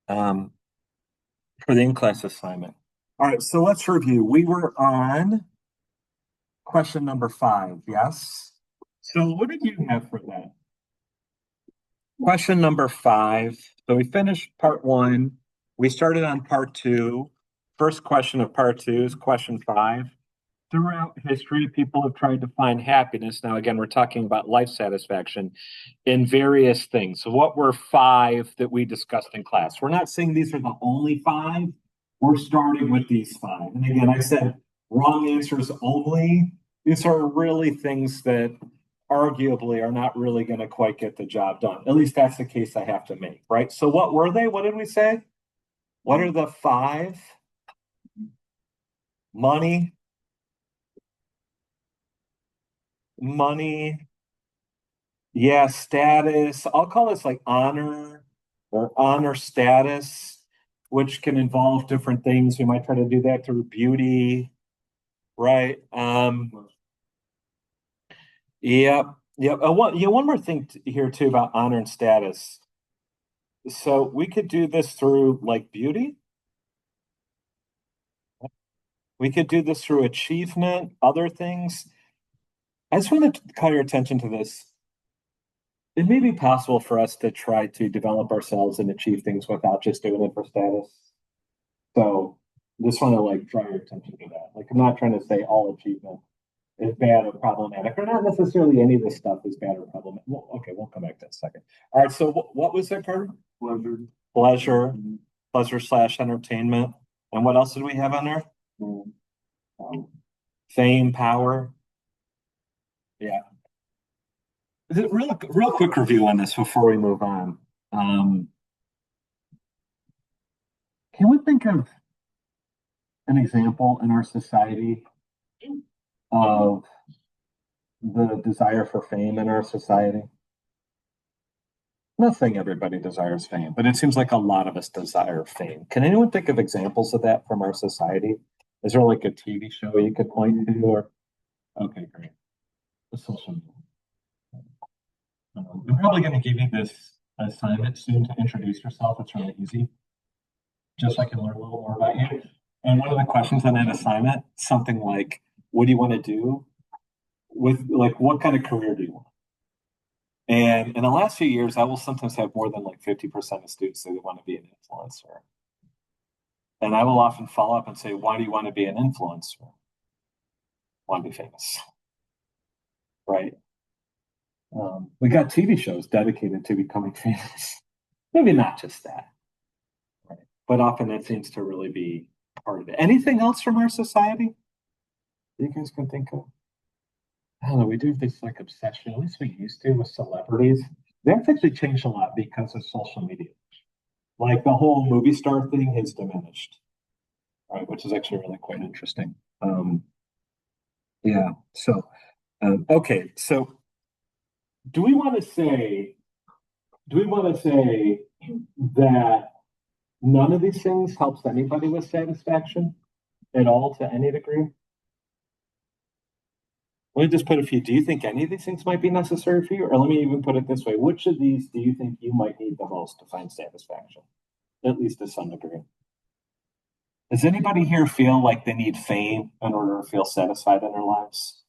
um, for the in-class assignment. All right, so let's review. We were on question number 5, yes? So what did you have for that? Question number 5. So we finished part 1. We started on part 2. First question of part 2 is question 5. Throughout history, people have tried to find happiness. Now, again, we're talking about life satisfaction in various things. So, what were 5 that we discussed in class? We're not saying these are the only 5. We're starting with these 5. And again, I said wrong answers only. These are really things that arguably are not really going to quite get the job done. At least that's the case I have to make, right? So, what were they? What did we say? What are the 5? Money, money, yeah, status. I'll call this like honor or honor status, which can involve different things. We might try to do that through beauty, right? Yep, yep. One more thing here too about honor and status. So we could do this through like beauty. We could do this through achievement, other things. I just want to call your attention to this. It may be possible for us to try to develop ourselves and achieve things without just doing it for status. So just want to like draw your attention to that. Like I'm not trying to say all achievement is bad or problematic, or not necessarily any of this stuff is bad or problematic. Well, okay, we'll come back to that in a second. All right, so what was that, Carter? Pleasure. Pleasure, pleasure slash entertainment. And what else did we have on there? Um, fame, power. Yeah. Real quick review on this before we move on. Um, can we think of an example in our society of the desire for fame in our society? I'm not saying everybody desires fame, but it seems like a lot of us desire fame. Can anyone think of examples of that from our society? Is there like a TV show you could point to, or okay, great. The social media. I'm probably going to give you this assignment soon to introduce yourself. It's really easy, just so I can learn a little more about you. And one of the questions on that assignment, something like, "What do you want to do with like what kind of career do you want?" And in the last few years, I will sometimes have more than like 50% of students say they want to be an influencer. And I will often follow up and say, why do you want to be an influencer? Want to be famous, right? We got TV shows dedicated to becoming famous. Maybe not just that, right? But often that seems to really be part of it. Anything else from our society you guys can think of? I don't know. We do have this like obsession, at least we used to, with celebrities. That's actually changed a lot because of social media. Like the whole movie star thing has diminished, right? Which is actually really quite interesting. Yeah. So, okay. So, do we want to say, do we want to say that none of these things helps anybody with satisfaction at all to any degree? Let me just put a few. Do you think any of these things might be necessary for you? Or let me even put it this way. Which of these do you think you might need the most to find satisfaction, at least to some degree? Does anybody here feel like they need fame in order to feel satisfied in their lives?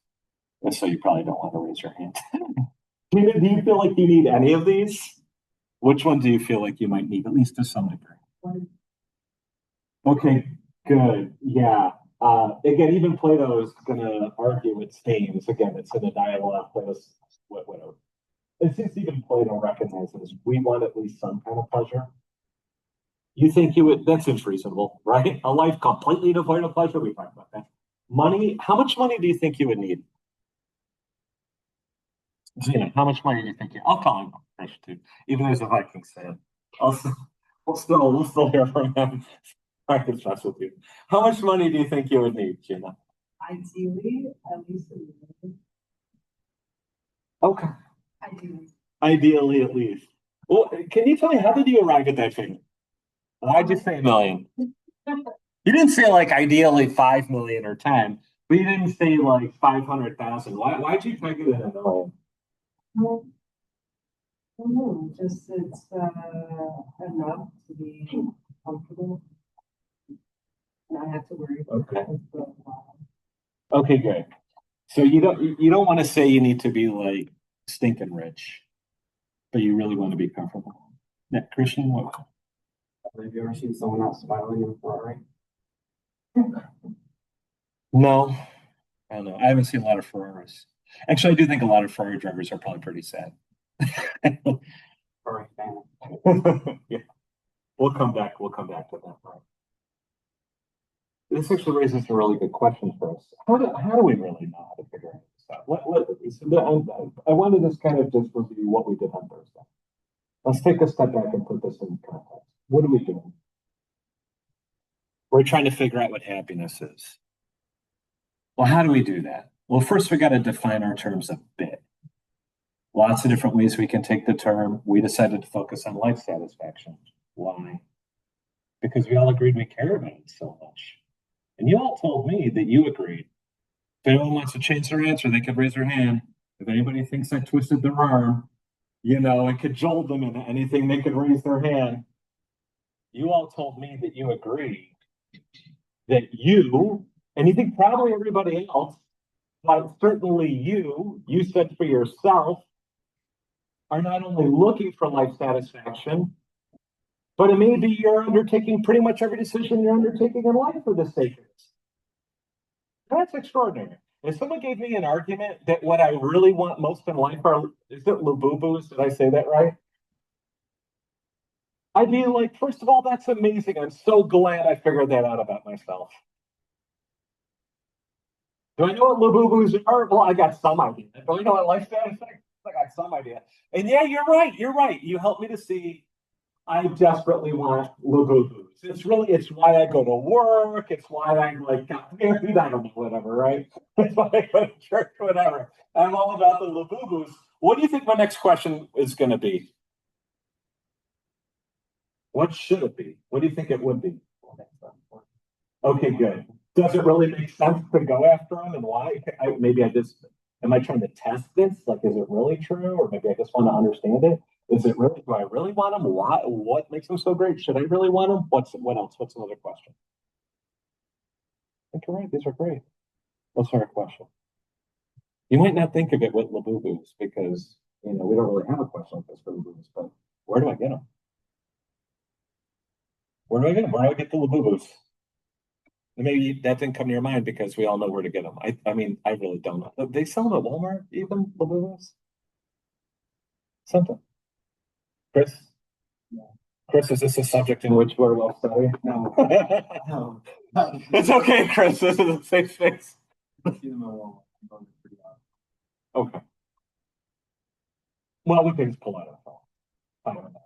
If so, you probably don't want to raise your hand. Do you feel like you need any of these? Which one do you feel like you might need, at least to some degree? Okay, good. Yeah. Again, even Plato is going to argue with themes. Again, it's in a dialogue. Plato's whatever. It's just even Plato recognizes we want at least some kind of pleasure. You think you would? That seems reasonable, right? A life completely devoid of pleasure. We talked about that. Money. How much money do you think you would need? Gina, how much money do you think you? I'll call him first too, even as a Vikings fan. Also, we'll still hear from him. I can trust with you. How much money do you think you would need, Gina? Ideally, at least a million. Okay. Ideally. Ideally, at least. Well, can you tell me how did you arrive at that figure? Why'd you say a million? You didn't say like ideally 5 million or 10, but you didn't say like 500,000. Why'd you peg it at a million? Just it's enough to be comfortable, not have to worry about Okay. it. Okay, good. So you don't want to say you need to be like stinking rich, but you really want to be comfortable. Yeah, Christian, what? Have you ever seen someone else smiling in a Ferrari? No, I don't know. I haven't seen a lot of Ferraris. Actually, I do think a lot of Ferrari drivers are probably pretty sad. Ferrari fan. Yeah, we'll come back to that. Right. This actually raises a really good question for us. How do we really know how to figure this out? I wanted to kind of just review what we did on Thursday. Let's take a step back and put this in context. What are we doing? We're trying to figure out what happiness is. Well, how do we do that? Well, first we got to define our terms a bit. Lots of different ways we can take the term. We decided to focus on life satisfaction. Why? Because we all agreed we care about it so much. And you all told me that you agreed. If anyone wants to change their answer, they could raise their hand. If anybody thinks I twisted their arm, and cajoled them into anything, they could raise their hand. You all told me that you agree that you, and you think probably everybody else, but certainly you said for yourself, are not only looking for life satisfaction, but it may be you're undertaking pretty much every decision you're undertaking in life for the sake of it. That's extraordinary. If someone gave me an argument that what I really want most in life are, is it labubus? Did I say that right? I'd be like, first of all, that's amazing. I'm so glad I figured that out about myself. Do I know what labubus are? Well, I got some idea. Do I know what life satisfaction is? I got some idea. And yeah, you're right. You're right. You helped me to see I desperately want labubus. It's why I go to work. It's why I like got married. I don't know, whatever, right? It's why I go to church, whatever. I'm all about the labubus. What do you think my next question is going to be? What should it be? What do you think it would be? Okay, good. Does it really make sense to go after them and why? Maybe I just, am I trying to test this? Like, is it really true? Or maybe I just want to understand it. Is it really, do I really want them? Why, what makes them so great? Should I really want them? What else? What's another question? I think you're right. These are great. What's our question? You might not think of it with Labubus because, we don't really have a question like this for Labubus, but where do I get them? Where do I get them? Where do I get the Labubus? Maybe that didn't come to your mind because we all know where to get them. I mean, I really don't know. They sell them at Walmart, even Labubus? Something. Chris? Chris, is this a subject in which we're well studied? No, no. It's okay, Chris. This is a safe space. See them all. Pretty Okay. Well, we can just pull out a phone. I don't know.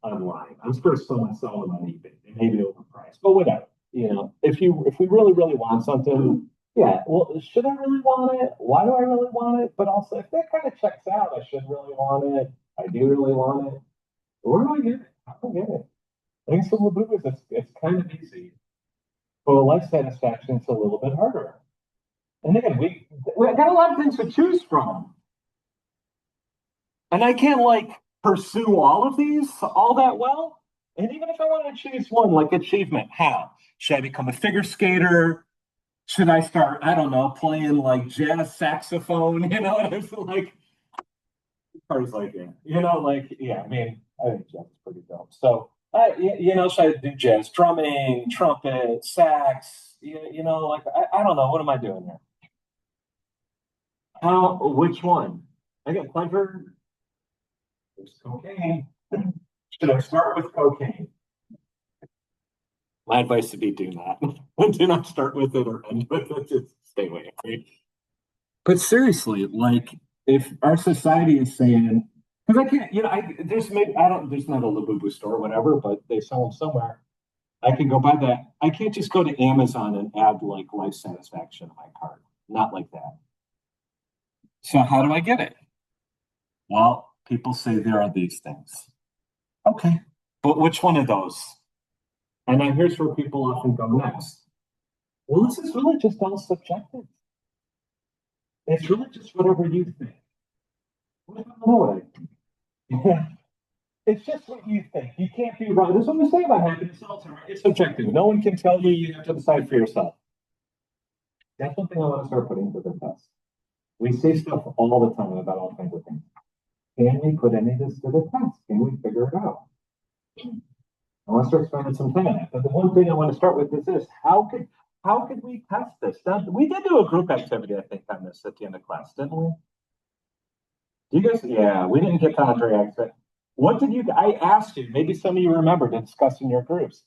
Online. I'm sure someone selling them on eBay. They may be overpriced, but whatever. If we really, really want something, yeah, well, should I really want it? Why do I really want it? But also, if that kind of checks out, I should really want it. I do really want it. Where do I get it? How do I get it? I think some Labubu's, it's kind of easy. But with life satisfaction, it's a little bit harder. And again, we got a lot of things to choose from. And I can't like pursue all of these all that well. And even if I want to choose one, like achievement, how? Should I become a figure skater? Should I start, I don't know, playing like jazz saxophone? It's like parts like that. Yeah, I mean, I think jazz is pretty dope. So should I do jazz drumming, trumpet, sax? Like I don't know. What am I doing here? Which one? I got pleasure. There's cocaine. Should I start with cocaine? My advice would be do not. Do not start with it or end with it. Just stay away. Right? But seriously, like if our society is saying, because I can't, there's maybe I don't, there's not a Labubu store or whatever, but they sell them somewhere. I can go buy that. I can't just go to Amazon and add like life satisfaction to my cart. Not like that. So how do I get it? Well, people say there are these things. Okay, but which one of those? And then here's where people often go next. Well, this is really just all subjective. It's really just whatever you think. What do I know what I think? It's just what you think. You can't be wrong. This is what we say about happiness all the time. It's subjective. No one can tell you. You have to decide for yourself. That's one thing I want to start putting to the test. We say stuff all the time about all kinds of things. Can we put any of this to the test? Can we figure it out? I want to start spending some time on that. But the one thing I want to start with is this: how could we test this? Now, we did do a group activity, I think, on this at the end of class, didn't we? Do you guys? Yeah, we didn't get to Andre accent. What did you? I asked you. Maybe some of you remember to discuss in your groups.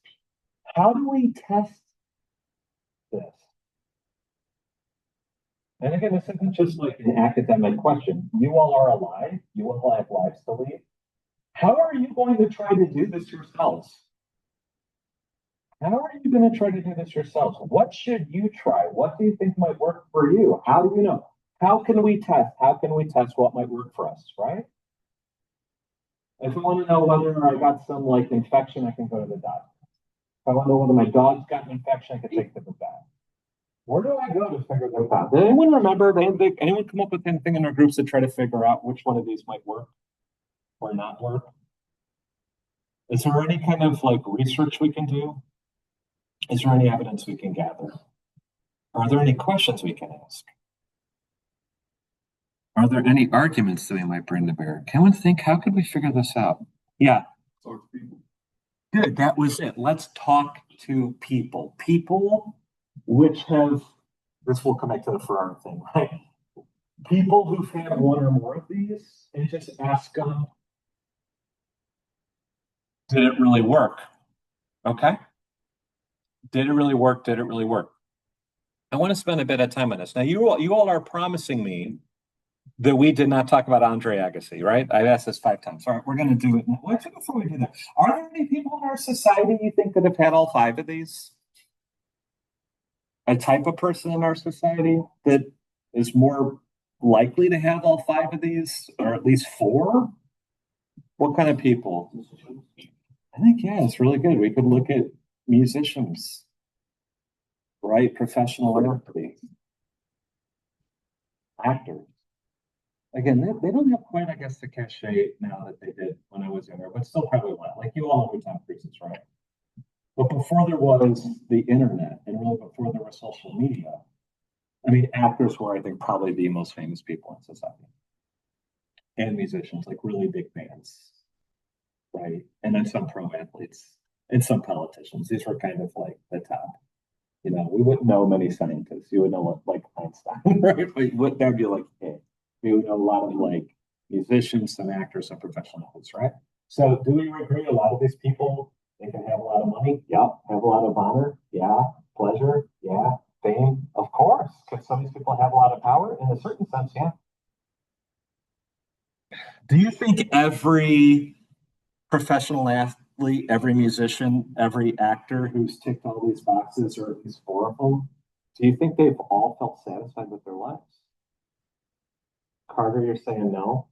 How do we test this? And again, this isn't just like an academic question. You all are alive. You all have lives to lead. How are you going to try to do this yourselves? How are you going to try to do this yourselves? What should you try? What do you think might work for you? How do you know? How can we test? How can we test what might work for us, right? If I want to know whether I got some like infection, I can go to the doctor. If I want to know whether my dog's got an infection, I can take to the vet. Where do I go to figure this out? Did anyone remember? Anyone come up with anything in our groups to try to figure out which one of these might work or not work? Is there any kind of like research we can do? Is there any evidence we can gather? Are there any questions we can ask? Are there any arguments that we might bring to bear? Can we think, how could we figure this out? Yeah. Good, that was it. Let's talk to people. People which have, this will come back to the Ferrari thing, right? People who've had one or more of these and just ask them, did it really work? Okay. Did it really work? Did it really work? I want to spend a bit of time on this. Now, you all are promising me that we did not talk about Andre Agassi, right? I've asked this 5 times. All right, we're going to do it. Wait, before we do that, are there any people in our society you think that have had all 5 of these? A type of person in our society that is more likely to have all 5 of these, or at least 4? What kind of people? I think, yeah, it's really good. We could look at musicians, right? Professional athletes, actors. Again, they don't have quite, I guess, the cachet now that they did when I was younger, but still probably well. Like you all know who Tom Cruise is, right? But before there was the internet and really before there was social media, I mean, actors were, I think, probably the most famous people in society. And musicians, like really big bands, right? And then some pro athletes and some politicians. These were kind of like the top. You know, we wouldn't know many scientists. You would know what, like Einstein, right? But that'd be like, hey, we would know a lot of like musicians, some actors, some professional athletes, right? So do we agree a lot of these people, they can have a lot of money? Yeah. Have a lot of honor? Yeah. Pleasure? Yeah. Fame? Of course. Because some of these people have a lot of power in a certain sense, yeah. Do you think every professional athlete, every musician, every actor who's ticked all these boxes, or at least 4 of them, do you think they've all felt satisfied with their lives? Carter, you're saying no.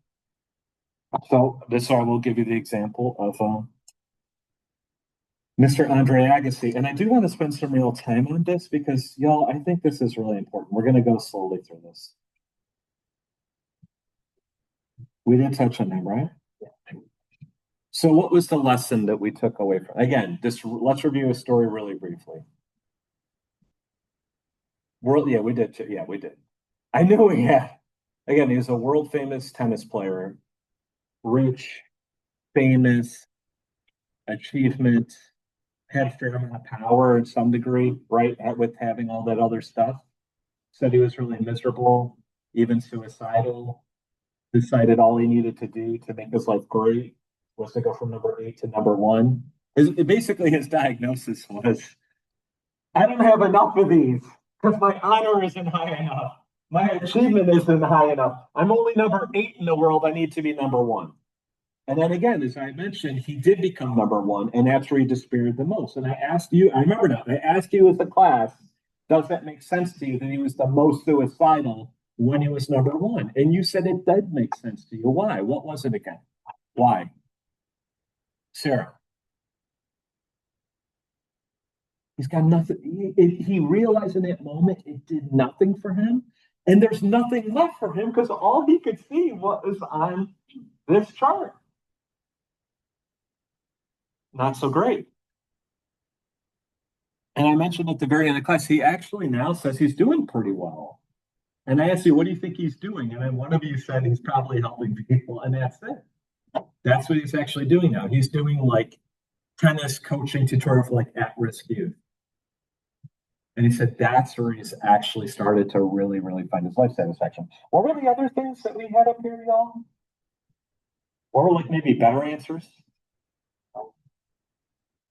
So this I will give you the example of Mr. Andre Agassi, and I do want to spend some real time on this because y'all, I think this is really important. We're going to go slowly through this. We did touch on him, right? Yeah. So what was the lesson that we took away from? Again, let's review a story really briefly. Yeah, we did. Yeah, we did. I knew we had. Again, he was a world famous tennis player, rich, famous, achievement, had a fair amount of power in some degree, right? With having all that other stuff. Said he was really miserable, even suicidal. Decided all he needed to do to make his life great was to go from number 8 to number 1. Basically, his diagnosis was, I don't have enough of these because my honor isn't high enough. My achievement isn't high enough. I'm only number 8 in the world. I need to be number 1. And then again, as I mentioned, he did become number 1, and that's where he despaired the most. And I asked you, I remember now, I asked you as a class, does that make sense to you that he was the most suicidal when he was number 1? And you said it did make sense to you. Why? What was it again? Why? Sarah. He's got nothing. He realized in that moment it did nothing for him. And there's nothing left for him because all he could see was on this chart. not so great. And I mentioned at the very end of class, he actually now says he's doing pretty well. And I asked you, what do you think he's doing? And then one of you said he's probably helping people, and that's it. That's what he's actually doing now. He's doing like tennis coaching tutorial for like at-risk youth. And he said that's where he's actually started to really, really find his life satisfaction. What were the other things that we had up here, y'all? Or like maybe better answers?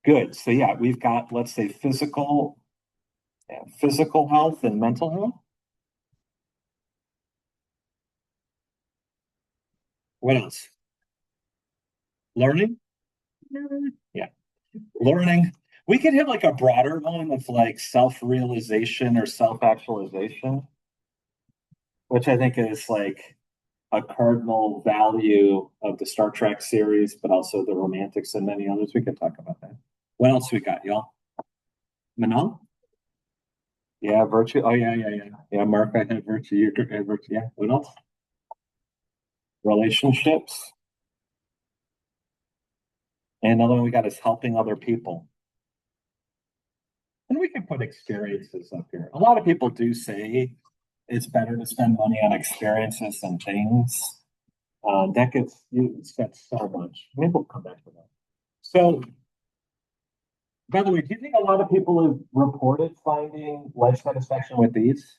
Good. So yeah, we've got, let's say, physical health and mental health. What else? Learning? Yeah. Learning. We could have like a broader one of like self-realization or self-actualization, which I think is like a cardinal value of the Star Trek series, but also the romantics and many others. We could talk about that. What else we got, y'all? Manal? Yeah, virtue. Oh yeah, yeah, yeah. Yeah, Mark, I had virtue. You had virtue. Yeah. What else? Relationships. And another one we got is helping other people. And we can put experiences up here. A lot of people do say it's better to spend money on experiences than things. That gets you said so much. Maybe we'll come back to that. So, by the way, do you think a lot of people have reported finding life satisfaction with these?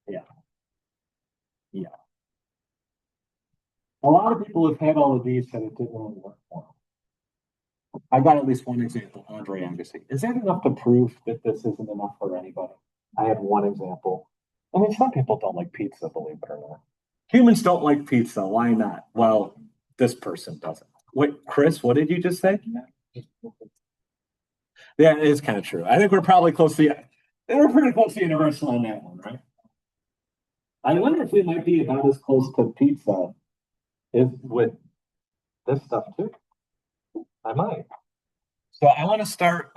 Yeah. Yeah. A lot of people have had all of these and it didn't really work for them. I got at least one example, Andre Agassi. Is that enough to prove that this isn't enough for anybody? I have one example. I mean, some people don't like pizza, believe it or not. Humans don't like pizza. Why not? Well, this person doesn't. Wait, Chris, what did you just say? Yeah, it is kind of true. I think we're probably we're pretty close to universal on that one, right? I wonder if we might be about as close to pizza is with this stuff too. I might. So I want to start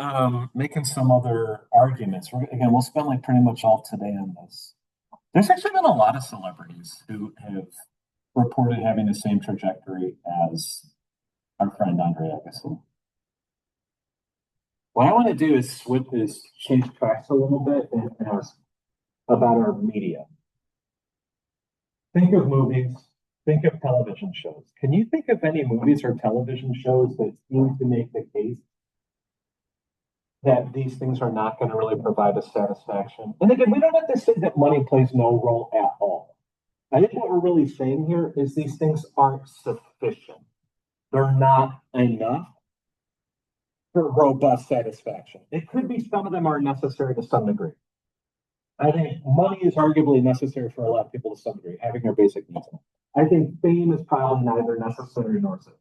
making some other arguments. Again, we'll spend like pretty much all today on this. There's actually been a lot of celebrities who have reported having the same trajectory as our friend Andre Agassi. What I want to do is change tracks a little bit and ask about our media. Think of movies, think of television shows. Can you think of any movies or television shows that seem to make the case that these things are not going to really provide us satisfaction? And again, we don't have to say that money plays no role at all. I think what we're really saying here is these things aren't sufficient. They're not enough for robust satisfaction. It could be some of them are necessary to some degree. I think money is arguably necessary for a lot of people to some degree, having their basic needs. I think fame is probably neither necessary nor sufficient.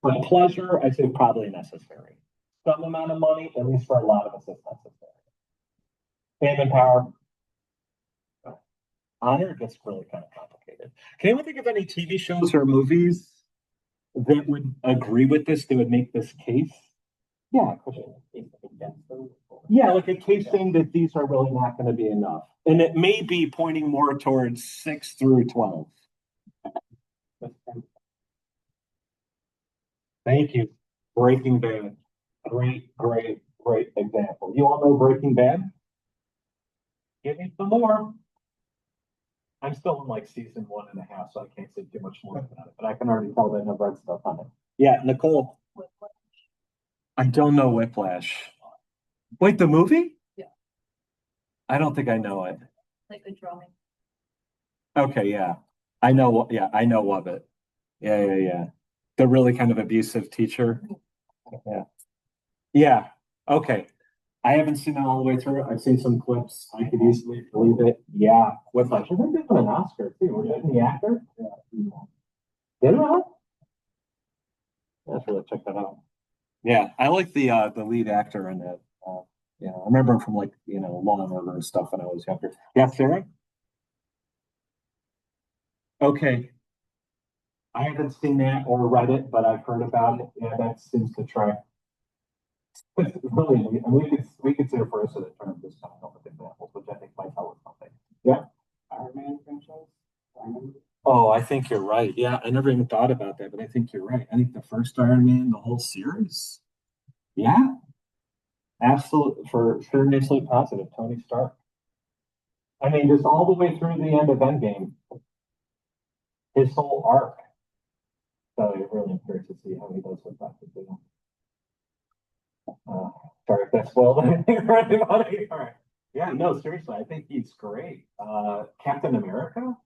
But pleasure, I say probably necessary. Some amount of money, at least for a lot of us, is necessary. Fame and power. Honor gets really kind of complicated. Can anyone think of any TV shows or movies that would agree with this, that would make this case? Yeah, yeah, like a case saying that these are really not going to be enough. And it may be pointing more towards 6 through 12. Thank you. Breaking Bad. Great, great, great example. You all know Breaking Bad? Give me some more. I'm still in like season 1.5, so I can't say too much more about it, but I can already tell that I've read stuff on it. Yeah, Nicole. I don't know Whiplash. Wait, the movie? Yeah. I don't think I know it. Like the drawing. Okay, yeah. I know, yeah, I know of it. Yeah, yeah, yeah. The really kind of abusive teacher. Yeah. Yeah. Okay. I haven't seen it all the way through. I've seen some clips. I could easily believe it. Yeah. Whiplash. I think they won an Oscar too. Didn't the actor? Yeah. Did it? Let's really check that out. Yeah, I like the lead actor in it. Yeah, I remember him from like Law and Order and stuff when I was younger. Yeah, Sarah. Okay, I haven't seen that or read it, but I've heard about it. Yeah, that seems to track. Really, and we could say for us of the term just coming up with examples, which I think might tell us something. Yeah. Iron Man franchise. Oh, I think you're right. Yeah, I never even thought about that, but I think you're right. I think the first Iron Man, the whole series. Yeah, absolutely. For sure, initially positive. Tony Stark. I mean, just all the way through the end of Endgame, his whole arc. So I'm really curious to see how he does with that. Uh, sorry if that spoiled anything for anybody. All right. Yeah, no, seriously, I think he's great. Captain America.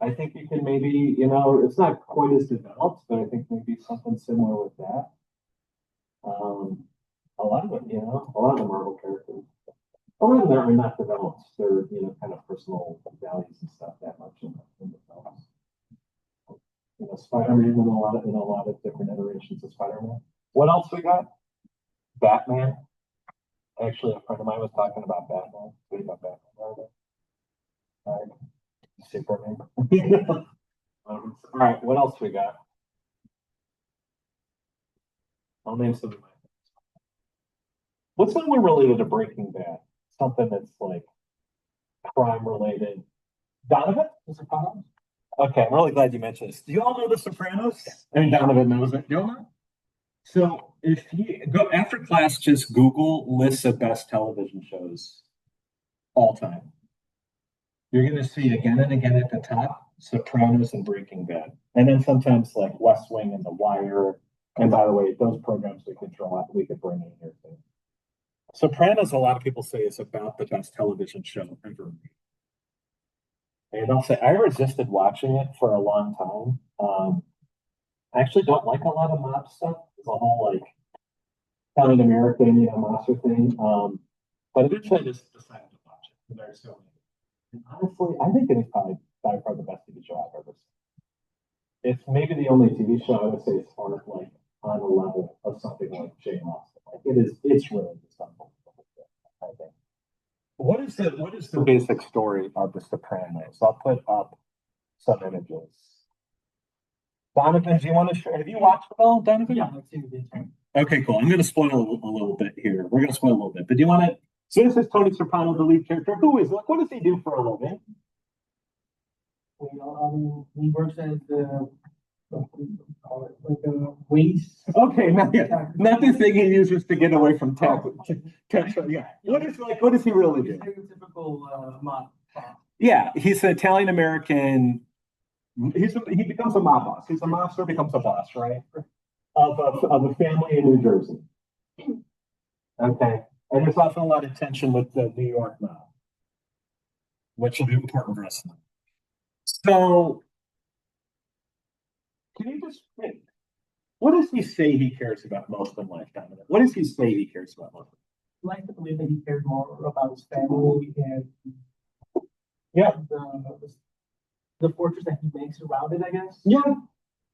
I think you can maybe, it's not quite as developed, but I think maybe something similar with that. A lot of it, a lot of the Marvel characters, a lot of them are not developed. They're, kind of personal values and stuff that much in the films. Spider-Man and a lot of different iterations of Spider-Man. What else we got? Batman. Actually, a friend of mine was talking about Batman. What about Batman? All right. Superman. All right, what else we got? I'll name some of my. What's one related to Breaking Bad? Something that's like crime related. Donovan? The Sopranos? Okay, I'm really glad you mentioned this. Do you all know The Sopranos? I mean, Donovan knows it. Do you all know? So if you go after class, just Google lists of best television shows all time. You're going to see again and again at the top Sopranos and Breaking Bad, and then sometimes like West Wing and The Wire. And by the way, those programs we could bring in here too. Sopranos, a lot of people say is about the best television show ever. And I'll say I resisted watching it for a long time. I actually don't like a lot of mob stuff. The whole like Italian American, mobster thing. But eventually I just decided to watch it. There's so many. And honestly, I think it is probably by far the best TV show I've ever seen. It's maybe the only TV show I would say is sort of like on the level of something like Jane Austen. Like it's really just unbelievable. I think. What is the basic story of The Sopranos? I'll put up some images. Donovan, do you want to share? Have you watched it all, Donovan? Yeah, I've seen the entire. Okay, cool. I'm going to spoil a little bit here. We're going to spoil a little bit, but do you want to? So this is Tony Soprano, the lead character. Who is? What does he do for a living? He works as the like a waste. Okay, not the thing he uses to get away from tax. Yeah. What does he really do? Stereotypical mob. Yeah, he's an Italian American. He becomes a mob boss. He's a mobster, becomes a boss, right? Of a family in New Jersey. Okay, and there's often a lot of tension with the New York mob, which will be important for us. So, can you just what does he say he cares about most in life, Dominic? What does he say he cares about most? I like to believe that he cares more about his family and Yeah, the fortress that he makes around it, I guess. yeah,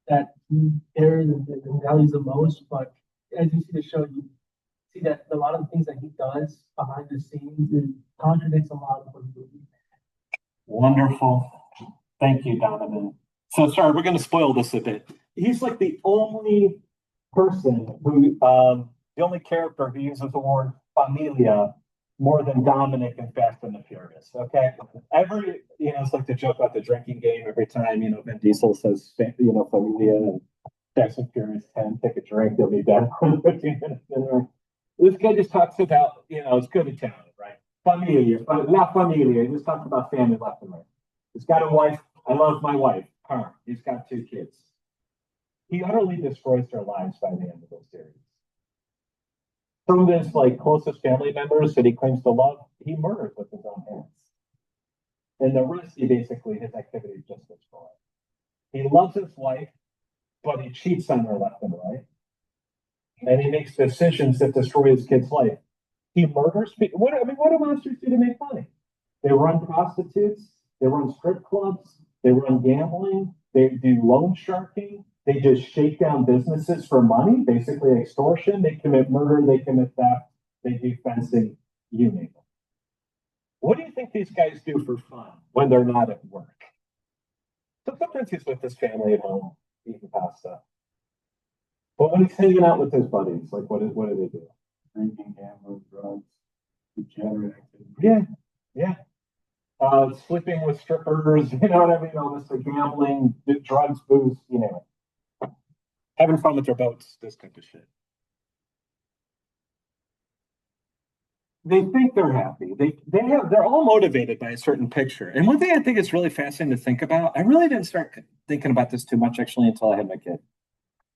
That he cares and values the most. But as you see the show, you see that a lot of the things that he does behind the scenes it contradicts a lot of what he believes. wonderful. Thank you, Donovan. So sorry, we're going to spoil this a bit. He's like the only person who, the only character who uses the word familia more than Dominic in Fast and the Furious. Okay, it's like the joke about the drinking game. Every time Vin Diesel says familia and Fast and Furious 10, take a drink, you'll be dead in 15 minutes. Anyway. This guy just talks about it's good Italian, right? Familia, la familia. He just talks about family left and right. He's got a wife. I love my wife, Carm. He's got 2 kids. He utterly destroys their lives by the end of the series. Some of his closest family members that he claims to love, he murders with his own hands. And the rest, his activities just destroy. He loves his wife, but he cheats on her left and right. And he makes decisions that destroy his kid's life. He murders people. What do monsters do to make money? They run prostitutes, they run strip clubs, they run gambling, they do loan sharking, they just shake down businesses for money, basically extortion, they commit murder, they commit theft, they do fencing, you name it. What do you think these guys do for fun when they're not at work? So sometimes he's with his family at home, eating pasta. But when he's hanging out with his buddies, what do they do? Drinking, gambling, drugs, degenerate activity. Yeah. sleeping with strippers, you know what I mean? All this, like gambling, drugs, booze, you name it. Having fun with their boats, this type of shit. They think they're happy. They're all motivated by a certain picture. And one thing I think is really fascinating to think about, I really didn't start thinking about this too much actually until I had my kid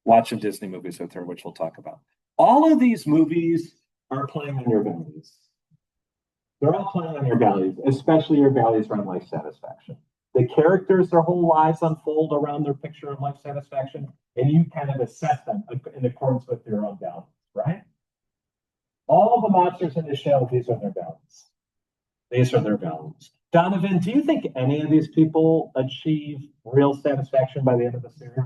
watching Disney movies with her, which we'll talk about. All of these movies are playing on your values. They're all playing on your values, especially your values around life satisfaction. The characters, their whole lives unfold around their picture of life satisfaction, and you kind of assess them in accordance with your own values, right? All the monsters in the show, these are their values. These are their values. Donovan, do you think any of these people achieve real satisfaction by the end of the series?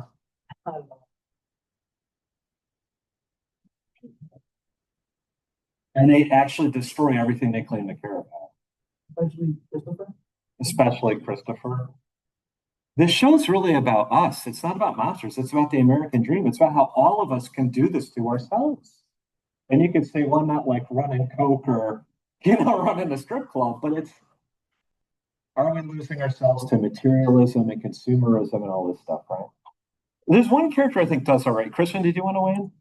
And they actually destroy everything they claim to care about. Especially Christopher. Especially Christopher. This show's really about us. It's not about monsters. It's about the American dream. It's about how all of us can do this to ourselves. And you could say, well, not like running Coke or, running a strip club, but it's, are we losing ourselves to materialism and consumerism and all this stuff, right? There's one character I think does all right. Christian, did you want to weigh in?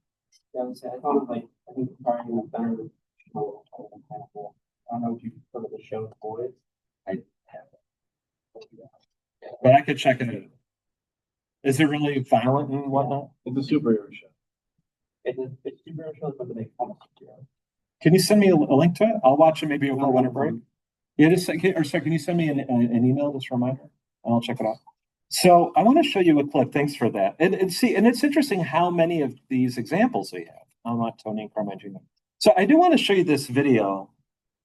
Yeah, I thought of I think starting with better show. I don't know if you prefer the show for it. I haven't. But I could check it out. Is it really violent and whatnot? It's a superhero show. It's a superhero show, but they make fun of superheroes. Can you send me a link to it? I'll watch it maybe over winter break. Yeah, can you send me an email, just a reminder? And I'll check it out. So I want to show you a clip. Thanks for that. And see, and it's interesting how many of these examples we have. I'm not Tony and Carmine Jr. So I do want to show you this video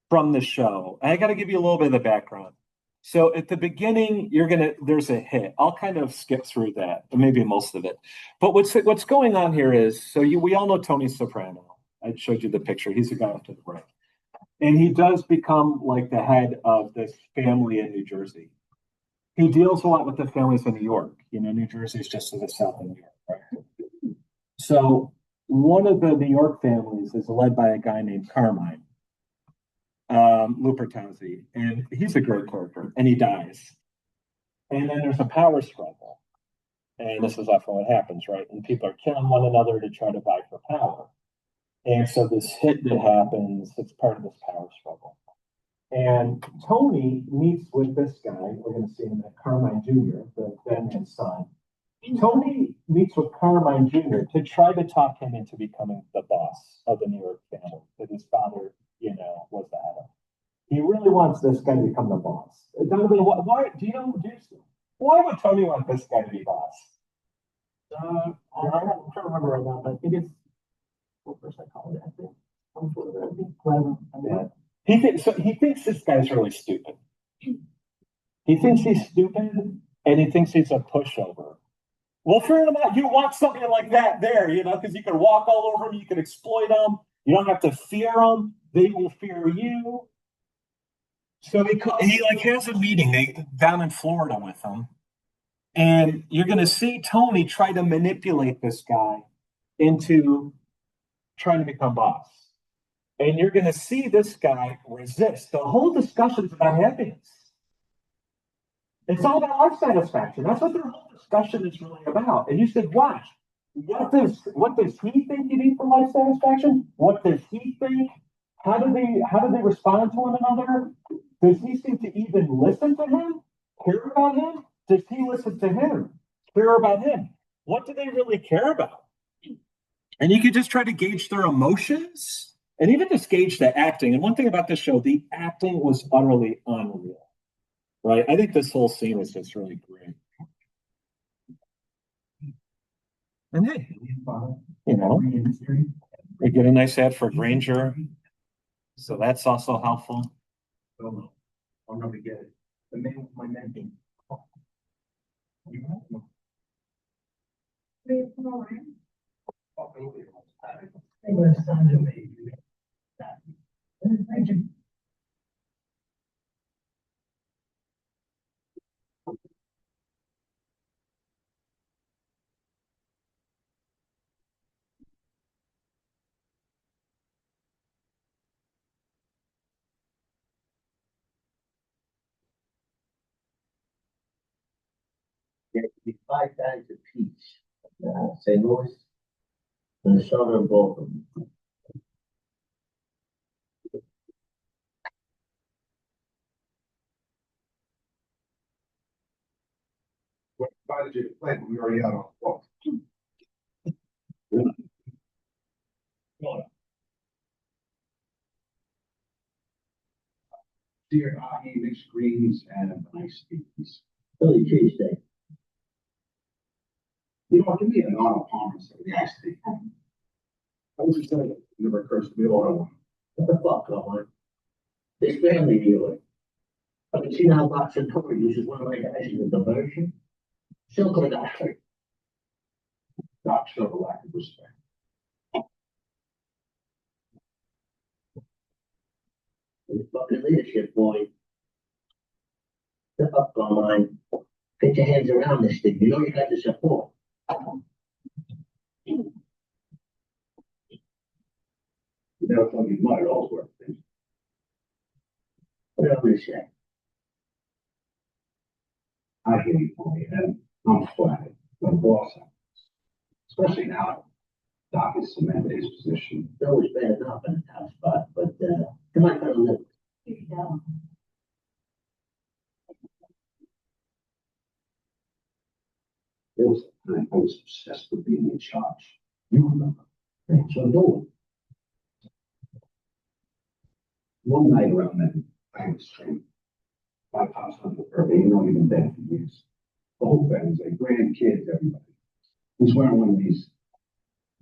from the show. I got to give you a little bit of the background. So at the beginning, there's a hit. I'll kind of skip through that, maybe most of it. But what's going on here is, we all know Tony Soprano. I showed you the picture. He's a guy off to the right. And he does become like the head of this family in New Jersey. He deals a lot with the families in New York. New Jersey is just to the south of New York, right? So one of the New York families is led by a guy named Carmine Lupertazzi, and he's a great character, and he dies. And then there's a power struggle, and this is often what happens, right? And people are killing one another to try to vie for power. And so this hit that happens, it's part of this power struggle. And Tony meets with this guy, we're going to see him at Carmine Jr., the Batman's son. Tony meets with Carmine Jr. to try to talk him into becoming the boss of the New York family that his father, was the head of. He really wants this guy to become the boss. Donovan, why would Tony want this guy to be boss? I'm trying to remember right now, but I think it's reverse psychology. I think. Yeah. He thinks this guy's really stupid. He thinks he's stupid, and he thinks he's a pushover. Well, fear him out. You want something like that there, because you can walk all over them, you can exploit them. You don't have to fear them; they will fear you. So he has a meeting down in Florida with them, and you're going to see Tony try to manipulate this guy into trying to become boss. And you're going to see this guy resist. The whole discussion is about happiness. It's all about life satisfaction. That's what their whole discussion is really about. And you said, watch, what does he think you need for life satisfaction? What does he think? How do they respond to one another? Does he seem to even listen to him? Care about him? Does he listen to him? Care about him? What do they really care about? And you could just try to gauge their emotions and even just gauge the acting. And one thing about this show, the acting was utterly unreal, right? I think this whole scene was just really great. And hey, we get a nice ad for Granger. So that's also helpful. I'm going to get it. The name of my mention. There could be 5 bags apiece. St. Louis and the southern Baltimore. What invited you to play, but we already had on the books. Deer ahi, mixed greens, and nice beans. Philly cheesesteak. You know what, give me an Arnold Palmer instead of the iced tea. I was just saying, it never occurs to me all at once. What the fuck, Colin? This family dealer. Have you seen how Boxer Tour uses one of my guys as a diversion? Still could have hurt. Doc showed a lack of respect. His fucking leadership, boy. Step up, Carmine. Get your hands around this thing. You know you got the support. You never told me mother all work things. What am I gonna say? I hear you, boy, and I'm flattered. The boss, especially now, Doc is cemented his position. It's always bad enough in a tough spot, but, come on, kind of live. Here you go. There was a time I was obsessed with being in charge. You remember? That's what I'm doing. One night around then, I was trained. My pop's on the birthday, you know, he's been dead for years. The whole family's like grandkids, everybody. He's wearing one of these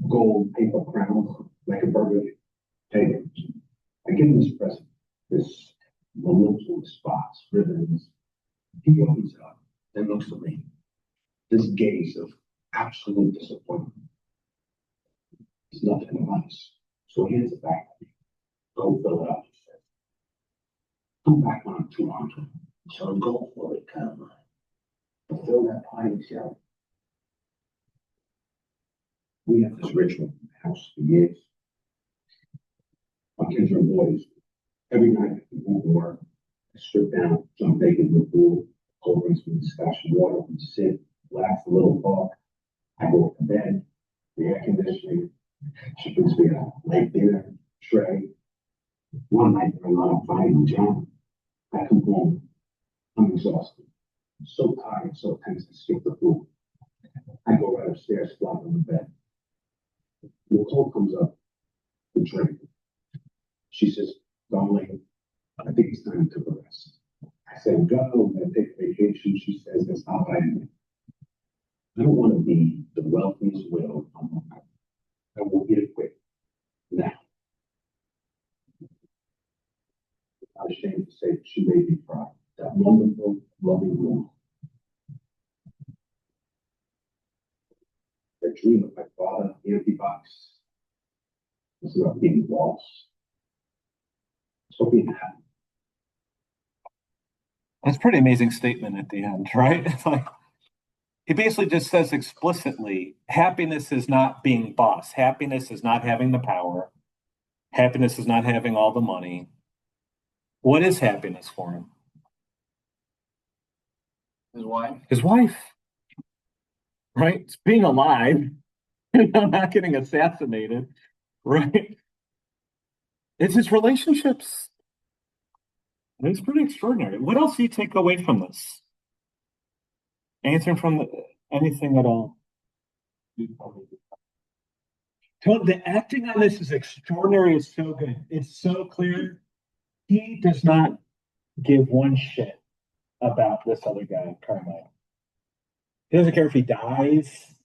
gold paper crowns, like a burger. Hey, I give him this present, this balloons with spots, ribbons. He opens it up, then looks at me. This gaze of absolute disappointment. It's nothing nice. So he hands it back to me. Go fill it up, he says. Come back when I'm too hungry. So I'm going for it, Carmine. To fill that pie himself. We have this ritual in the house for years. My kids are boys. Every night I come home from work, I strip down, jump bacon in the pool, cold drinks with scotch and water, and sit, laugh a little talk. I go to bed, the air conditioning. She brings me a late dinner tray. One night during our fighting jam, I come home. I'm exhausted. I'm so tired, so tense, I skip the food. I go right upstairs, flop on the bed. Nicole comes up to drink. She says, darling, I think it's time to rest. I said, go, I'm gonna take a vacation. She says, that's not what I mean. I don't want to be the wealthiest widow on the earth. I will get it quick. Now. I'm ashamed to say that she made me cry. That wonderful, loving woman. That dream of my father, the empty box. It's about being lost. So being happy. That's a pretty amazing statement at the end, right? It's like he basically just says explicitly, happiness is not being boss. Happiness is not having the power. Happiness is not having all the money. What is happiness for him? His wife. His wife, right? It's being alive, not getting assassinated, right? It's his relationships. It's pretty extraordinary. What else do you take away from this? Anything anything at all? The acting on this is extraordinary. It's so good. It's so clear. He does not give one shit about this other guy, Carmine. He doesn't care if he dies.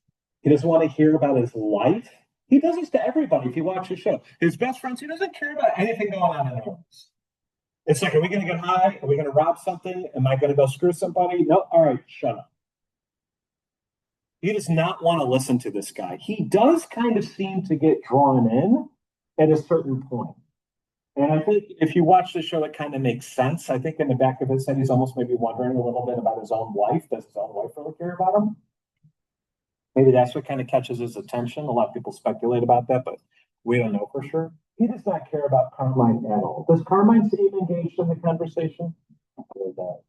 He doesn't want to hear about his life. He does this to everybody if you watch the show. His best friends, he doesn't care about anything going on in their lives. It's like, are we going to get high? Are we going to rob something? Am I going to go screw somebody? No. All right, shut up. He does not want to listen to this guy. He does kind of seem to get drawn in at a certain point. And I think if you watch the show, it kind of makes sense. I think in the back of his head, he's almost maybe wondering a little bit about his own wife. Does his own wife really care about him? Maybe that's what kind of catches his attention. A lot of people speculate about that, but we don't know for sure. He does not care about Carmine at all. Does Carmine seem engaged in the conversation? He does.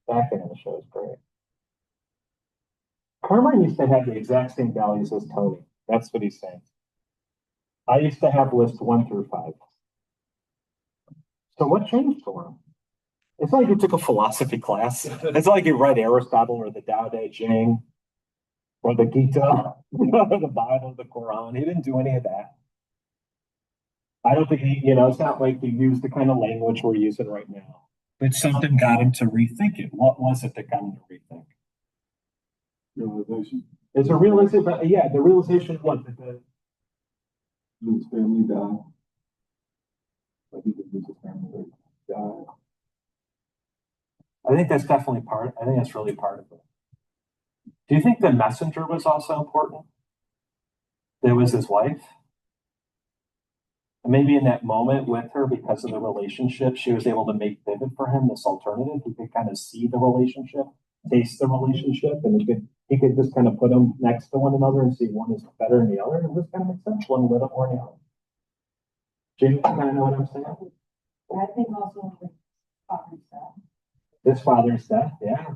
The acting in the show is great. Carmine used to have the exact same values as Tony. That's what he's saying. I used to have list 1 through 5. So what changed for him? It's not like he took a philosophy class. It's not like he read Aristotle or the Tao Te Ching or the Gita, or the Bible, the Quran. He didn't do any of that. I don't think he, it's not like he used the kind of language we're using right now. But something got him to rethink it. What was it that got him to rethink? Realization, It's a realization, but yeah, the realization was that his family died. Like he did his family died. I think that's definitely I think that's really part of it. Do you think the messenger was also important? There was his wife? And maybe in that moment with her, because of the relationship, she was able to make vivid for him this alternative. He could kind of see the relationship, taste the relationship, and he could just kind of put them next to one another and see one is better than the other. And this kind of makes sense. One lit up more than the other. Do you kind of know what I'm saying? I think also with father's death, This father's death, yeah,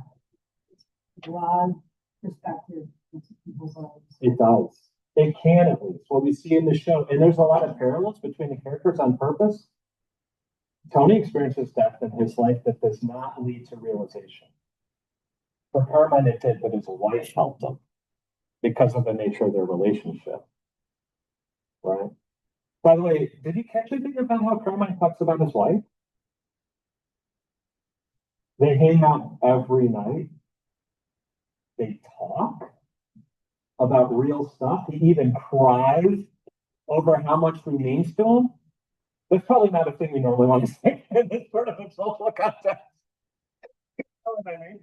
broad perspective into people's lives. it does. It can at least. What we see in the show, and there's a lot of parallels between the characters on purpose. Tony experiences death in his life that does not lead to realization. For Carmine, it did, but his wife helped him because of the nature of their relationship. Right? By the way, did you catch anything about how Carmine talks about his wife? They hang out every night. They talk about real stuff. He even cries over how much he means to him. That's probably not a thing we normally want to say in this sort of a social context. You know what I mean?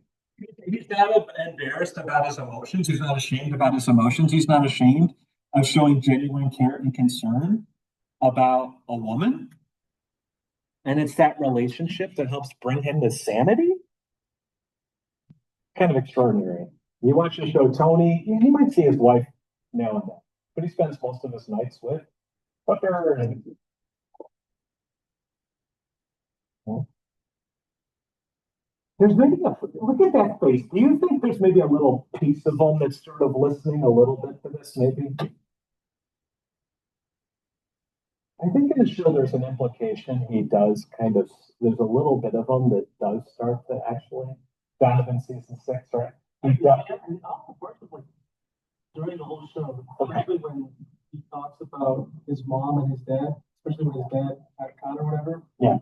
He's not embarrassed about his emotions. He's not ashamed about his emotions. He's not ashamed of showing genuine care and concern about a woman. And it's that relationship that helps bring him to sanity. Kind of extraordinary. You watch the show, Tony, he might see his wife now and then, but he spends most of his nights with Booker and there's maybe look at that face. Do you think there's maybe a little piece of him that's sort of listening a little bit to this, maybe? I think in the show there's an implication he does there's a little bit of him that does start to actually, Donovan season 6, right? Yeah, and also personally, during the whole show, especially when he talks about his mom and his dad, especially when his dad had caught or whatever. Yeah.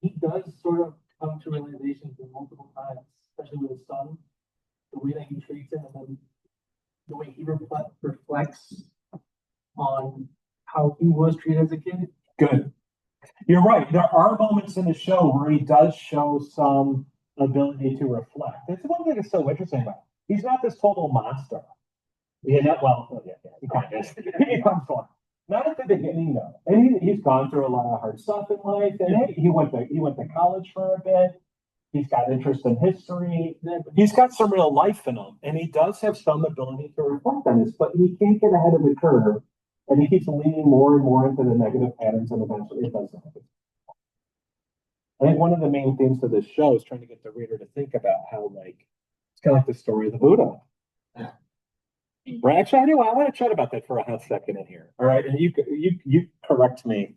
He does sort of come to realizations multiple times, especially with his son, the way that he treats him, and then the way he reflects on how he was treated as a kid. Good. You're right. There are moments in the show where he does show some ability to reflect. That's one thing that's so interesting about him. He's not this total monster. Yeah, he kind of is. He comes from. Not at the beginning though. And he's gone through a lot of hard stuff in life. And he went to college for a bit. He's got interest in history. He's got some real life in him. And he does have some ability to reflect on this, but he can't get ahead of the curve. And he keeps leaning more and more into the negative patterns, and eventually it doesn't happen. I think one of the main themes of this show is trying to get the reader to think about how, it's kind of like the story of the Buddha. Right? Actually, I want to chat about that for a hot second in here. All right, and you correct me,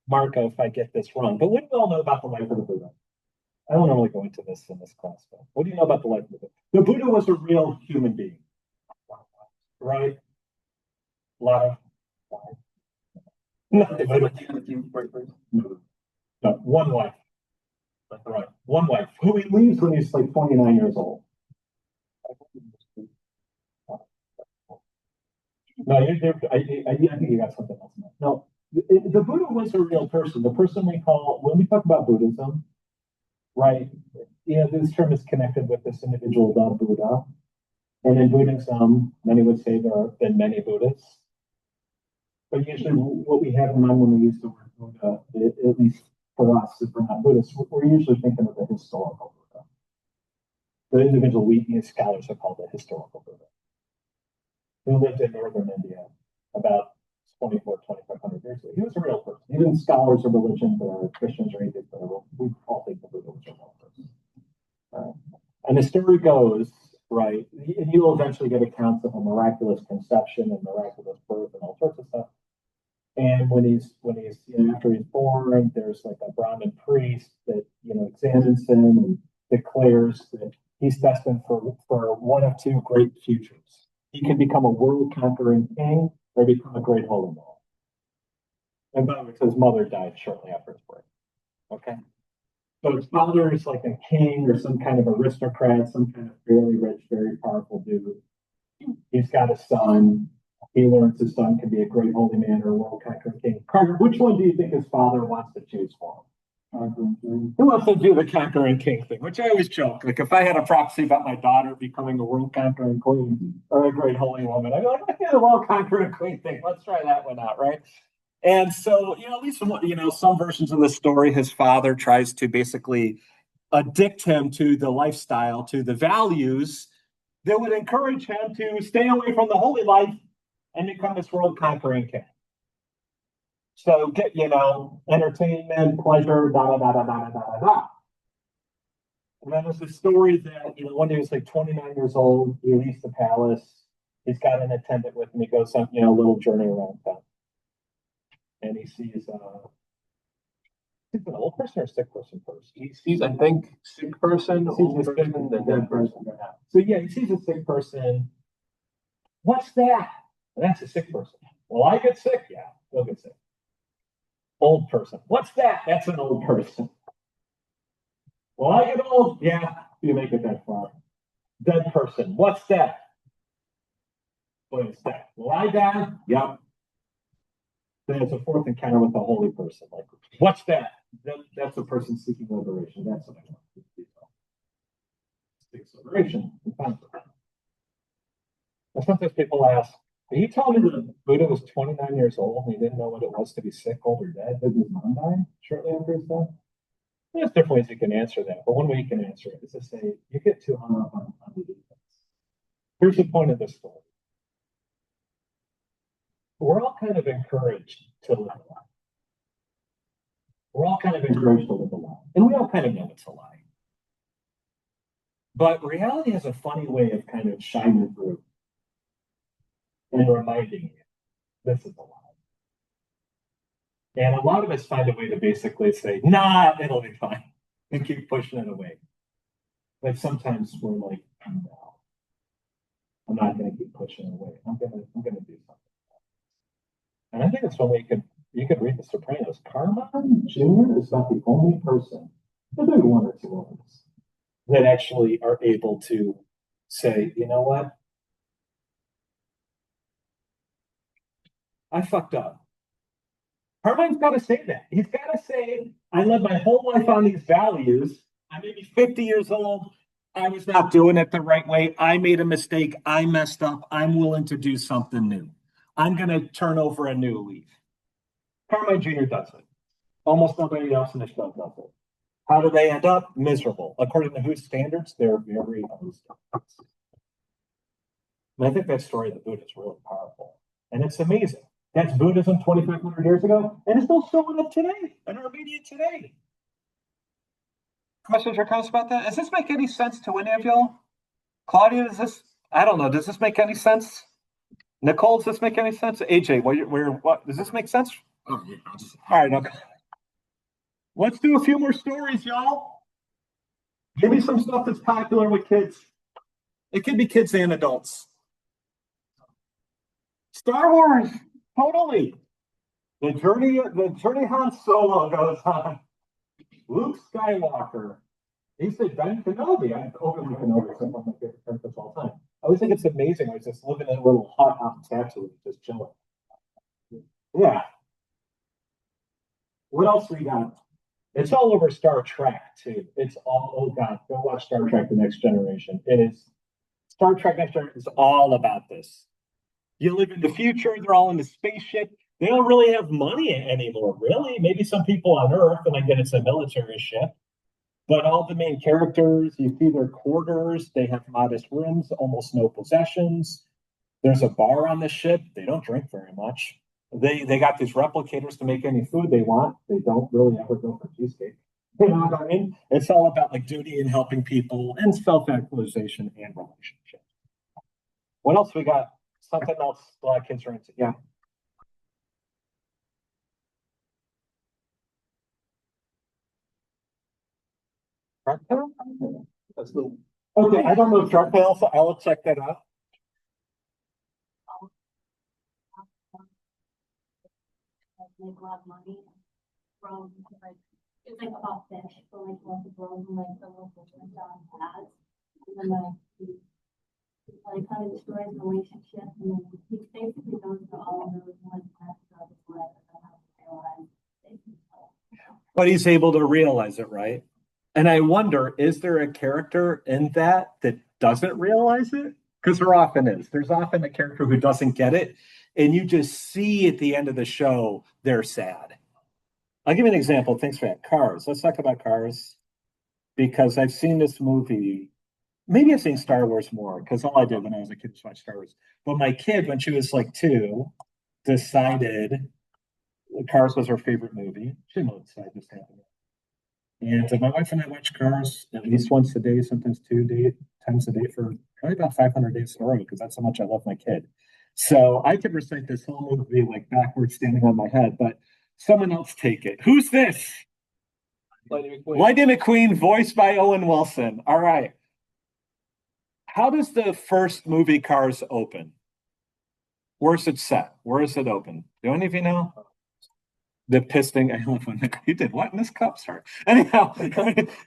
Marco, if I get this wrong. But what do you all know about the life of the Buddha? I don't normally go into this in this class, but what do you know about the life of the Buddha? The Buddha was a real human being, right? A lot of no, one wife. Right. One wife who he leaves when he's like 29 years old. No, I think you got something else. No, the Buddha was a real person. The person we call, when we talk about Buddhism, right? This term is connected with this individual, the Buddha. And in Buddhism, many would say there have been many Buddhas. But usually what we have in mind when we use the word Buddha, at least for us, if we're not Buddhists, we're usually thinking of the historical Buddha. The individual scholars have called the historical Buddha, who lived in northern India about 2,500 years ago. He was a real person. He didn't scholars of religion or Christians or anything, but we all think the Buddha was a real person. And the story goes, right, and you'll eventually get accounts of a miraculous conception and miraculous birth and all sorts of stuff. And after he's born, there's like a Brahmin priest that, examines him and declares that he's destined for one of two great futures. He can become a world conquering king or become a great holy man. And by the way, his mother died shortly after his birth. Okay. So his father is like a king or some kind of aristocrat, some kind of very rich, very powerful dude. He's got a son. He learns his son can be a great holy man or a world conquering king. Carter, which one do you think his father wants to choose for him? Who wants to do the conquering king thing? Which I always joke. Like if I had a prophecy about my daughter becoming a world conquering queen or a great holy woman, I'd be like, I the world conquering queen thing. Let's try that one out, right? And so, at least some versions of the story, his father tries to basically addict him to the lifestyle, to the values that would encourage him to stay away from the holy life and become this world conquering king. So get, entertainment, pleasure, da da da da da da da da. And then there's a story that, one day he was like 29 years old, he leaves the palace, he's got an attendant with him, he goes on, a little journey around town. And he sees an old person or a sick person first? He sees, I think, sick person, old person, then dead person. So yeah, he sees a sick person. What's that? That's a sick person. Will I get sick? Yeah, he'll get sick. Old person. What's that? That's an old person. Will I get old? Yeah, you make it that far. Dead person. What's that? What is that? Will I die? Yep. Then it's a fourth encounter with a holy person. Like, what's that? That's a person seeking liberation. That's what I want to do. Seeks liberation. And sometimes people ask, are you telling me that Buddha was 29 years old and he didn't know what it was to be sick, old, or dead? Did his mom die shortly after his death? There's different ways you can answer that, but one way you can answer it is to say, you get too hung up on the details. Here's the point of this story. We're all kind of encouraged to live a lie. We're all kind of encouraged to live a lie. And we all kind of know it's a lie. But reality has a funny way of kind of shining through and reminding you this is a lie. And a lot of us find a way to basically say, nah, it'll be fine, and keep pushing it away. But sometimes we're like, no, I'm not going to keep pushing it away. I'm going to do something. And I think it's one way you could read The Sopranos. Carmine Jr. is not the only person, there's maybe one or two others, that actually are able to say, you know what? I fucked up. Carmine's got to say that. He's got to say, I lived my whole life on these values. I may be 50 years old. I was not doing it the right way. I made a mistake. I messed up. I'm willing to do something new. I'm going to turn over a new leaf. Carmine Jr. does it. Almost nobody else in the show does it. How do they end up? Miserable. According to whose standards? They're very low standards. And I think that story of the Buddha is really powerful. And it's amazing. That's Buddhism 2,500 years ago, and it's still showing up today in our media today. Questions or comments about that? Does this make any sense to any of y'all? Claudia, I don't know, does this make any sense? Nicole, does this make any sense? AJ, what does this make sense? Oh, yeah, All right, okay. Let's do a few more stories, y'all. Give me some stuff that's popular with kids. It could be kids and adults. Star Wars, totally. The journey Han Solo goes on. Luke Skywalker. He said Ben Kenobi. I'm overly Kenobi. Some of my favorite characters of all time. I always think it's amazing. I was just living in a little hut on Tatooine, just chilling. Yeah. What else we got? It's all over Star Trek too. It's all, oh God, go watch Star Trek: The Next Generation. It is Star Trek Next Generation is all about this. You live in the future, they're all in the spaceship. They don't really have money anymore, really. Maybe some people on Earth, and I get it's a military ship. But all the main characters, you see their quarters, they have modest rooms, almost no possessions. There's a bar on the ship. They don't drink very much. They got these replicators to make any food they want. They don't really ever go for cheesecake. You know what I mean? It's all about like duty and helping people and self-actualization and relationships. What else we got? Something else a lot of kids are into. Yeah. Shark Tale? That's the, Okay, I don't know Shark Tale, so I'll check that out. Make a lot of money from, like, it's like about fish, but like lots of girls and like the local town has. And then like he like kind of destroys the relationship and then he basically goes to all of those like past of his life and how to realize they can tell. But he's able to realize it, right? And I wonder, is there a character in that that doesn't realize it? Because there often is. There's often a character who doesn't get it, and you just see at the end of the show they're sad. I'll give you an example. Thanks for that. Cars. Let's talk about Cars because I've seen this movie. Maybe I've seen Star Wars more because all I did when I was a kid was watch Star Wars. But my kid, when she was like 2, decided Cars was her favorite movie. She didn't know what decided this happened. And my wife and I watch Cars at least once a day, sometimes times a day for probably about 500 days in a row because that's how much I love my kid. So I could recite this whole movie like backwards, standing on my head, but someone else take it. Who's this? Lightning McQueen. Lightning McQueen, voiced by Owen Wilson. All right. How does the first movie Cars open? Where's it set? Where is it open? Do any of you know? The piston. I love when you did what in this cup? Sorry. Anyhow,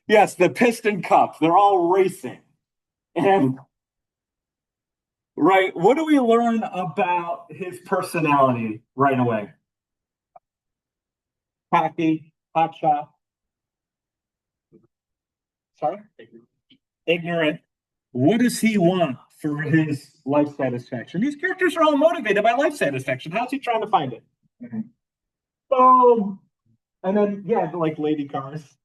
yes, the piston cup. They're all racing, and right. What do we learn about his personality right away? Cocky, hotshot. Sorry, ignorant. What does he want for his life satisfaction? These characters are all motivated by life satisfaction. How's he trying to find it? Boom. And then, yeah, like lady cars.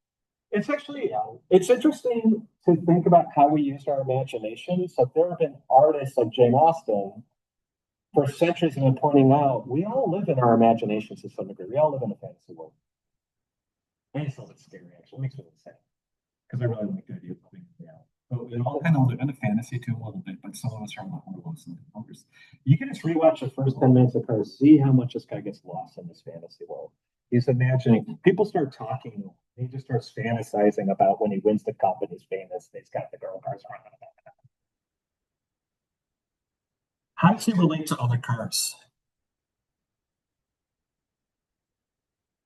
It's actually, it's interesting to think about how we use our imagination. So there have been artists like Jane Austen for centuries have been pointing out, we all live in our imaginations to some degree. We all live in a fantasy world. And it's a little bit scary, actually. It makes me sad. Because I really like the idea of living in reality. But we all kind of live in a fantasy too a little bit, but some of us are a lot more lost than others. You can just rewatch the first 10 minutes of Cars, see how much this guy gets lost in this fantasy world. He's imagining, people start talking, he just starts fantasizing about when he wins the cup and he's famous, and he's got the girl cars running. How does he relate to other cars?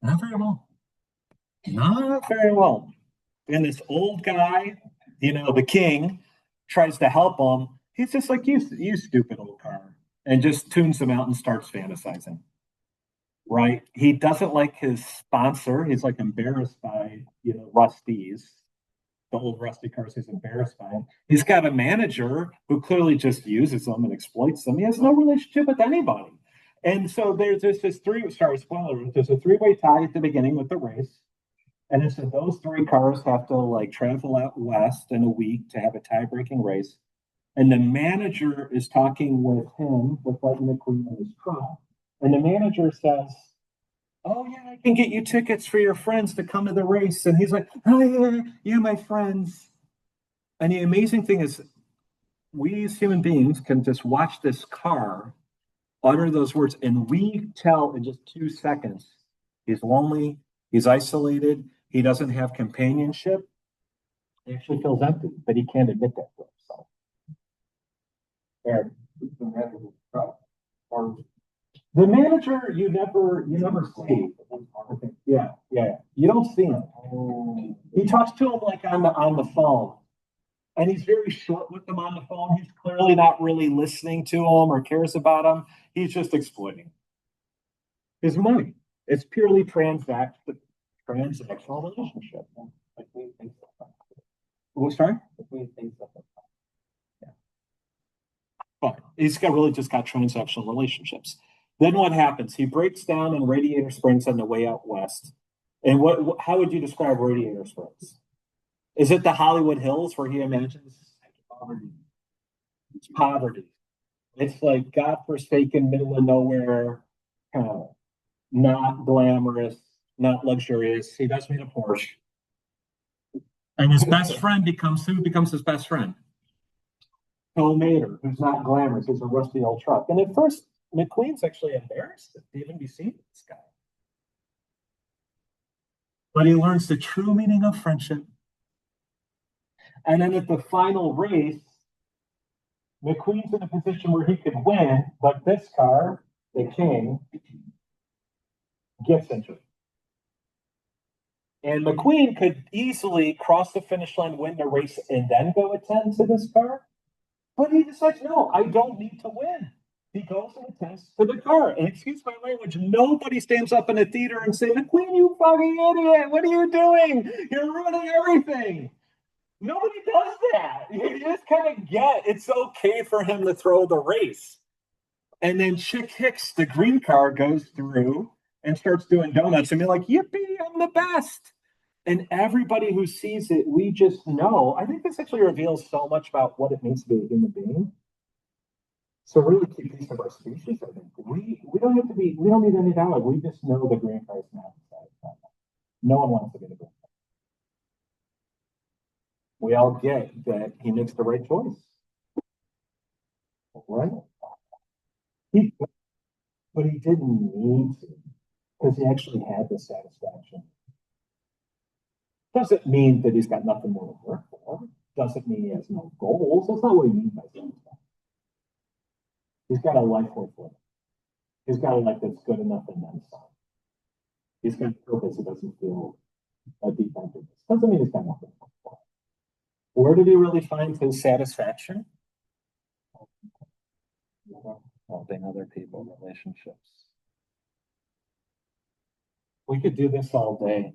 Not very well. Not very well. And this old guy, the king, tries to help him. He's just like, you stupid old car, and just tunes him out and starts fantasizing. Right? He doesn't like his sponsor. He's like embarrassed by, Rusty's, the old Rusty cars. He's embarrassed by him. He's got a manager who clearly just uses them and exploits them. He has no relationship with anybody. And so there's this spoiler, there's a three-way tie at the beginning with the race. And it said those 3 cars have to like travel out west in a week to have a tie-breaking race. And the manager is talking with him, with Lightning McQueen in his truck. And the manager says, "Oh yeah, I can get you tickets for your friends to come to the race." And he's like, "Oh yeah, my friends." And the amazing thing is, we as human beings can just watch this car utter those words, and we tell in just 2 seconds he's lonely, he's isolated, he doesn't have companionship. He actually feels empty, but he can't admit that to himself. Aaron. Or the manager you never see. Yeah. You don't see him. He talks to him like on the phone. And he's very short with them on the phone. He's clearly not really listening to him or cares about him. He's just exploiting his money. It's purely transactional relationship. Oh, sorry? Yeah. But he's just got transactional relationships. Then what happens? He breaks down in Radiator Springs on the way out west. And how would you describe Radiator Springs? Is it the Hollywood Hills where he imagines poverty? It's poverty. It's like godforsaken, middle of nowhere, kind of not glamorous, not luxurious. He does need a Porsche. And his best friend becomes who becomes his best friend? Phil Mater, who's not glamorous, he's a rusty old truck. And at first, McQueen's actually embarrassed to even be seen with this guy. But he learns the true meaning of friendship. And then at the final race, McQueen's in a position where he could win, but this car, the King, gets injured. And McQueen could easily cross the finish line, win the race, and then go attend to this car. But he decides, no, I don't need to win. He goes and attends to the car. And excuse my language, nobody stands up in a theater and say, McQueen, you fucking idiot, what are you doing? You're ruining everything. Nobody does that. You just kind of get it's okay for him to throw the race. And then Chick Hicks, the green car, goes through and starts doing donuts and be like, yippee, I'm the best. And everybody who sees it, we just know. I think this actually reveals so much about what it means to be a human being. So really key piece of our species, I think. We don't have to be, we don't need any dialogue. We just know the green car is not satisfied. No one wants to be the green car. We all get that he makes the right choice. Right? But he didn't need to, because he actually had the satisfaction. Doesn't mean that he's got nothing more to work for. Doesn't mean he has no goals. That's not what he means by satisfaction. He's got a life worth living. He's got a life that's good enough and then some. He's got purpose. He doesn't feel a deep emptiness. Doesn't mean he's got nothing to work for. Where did he really find his satisfaction? Helping other people, relationships. We could do this all day.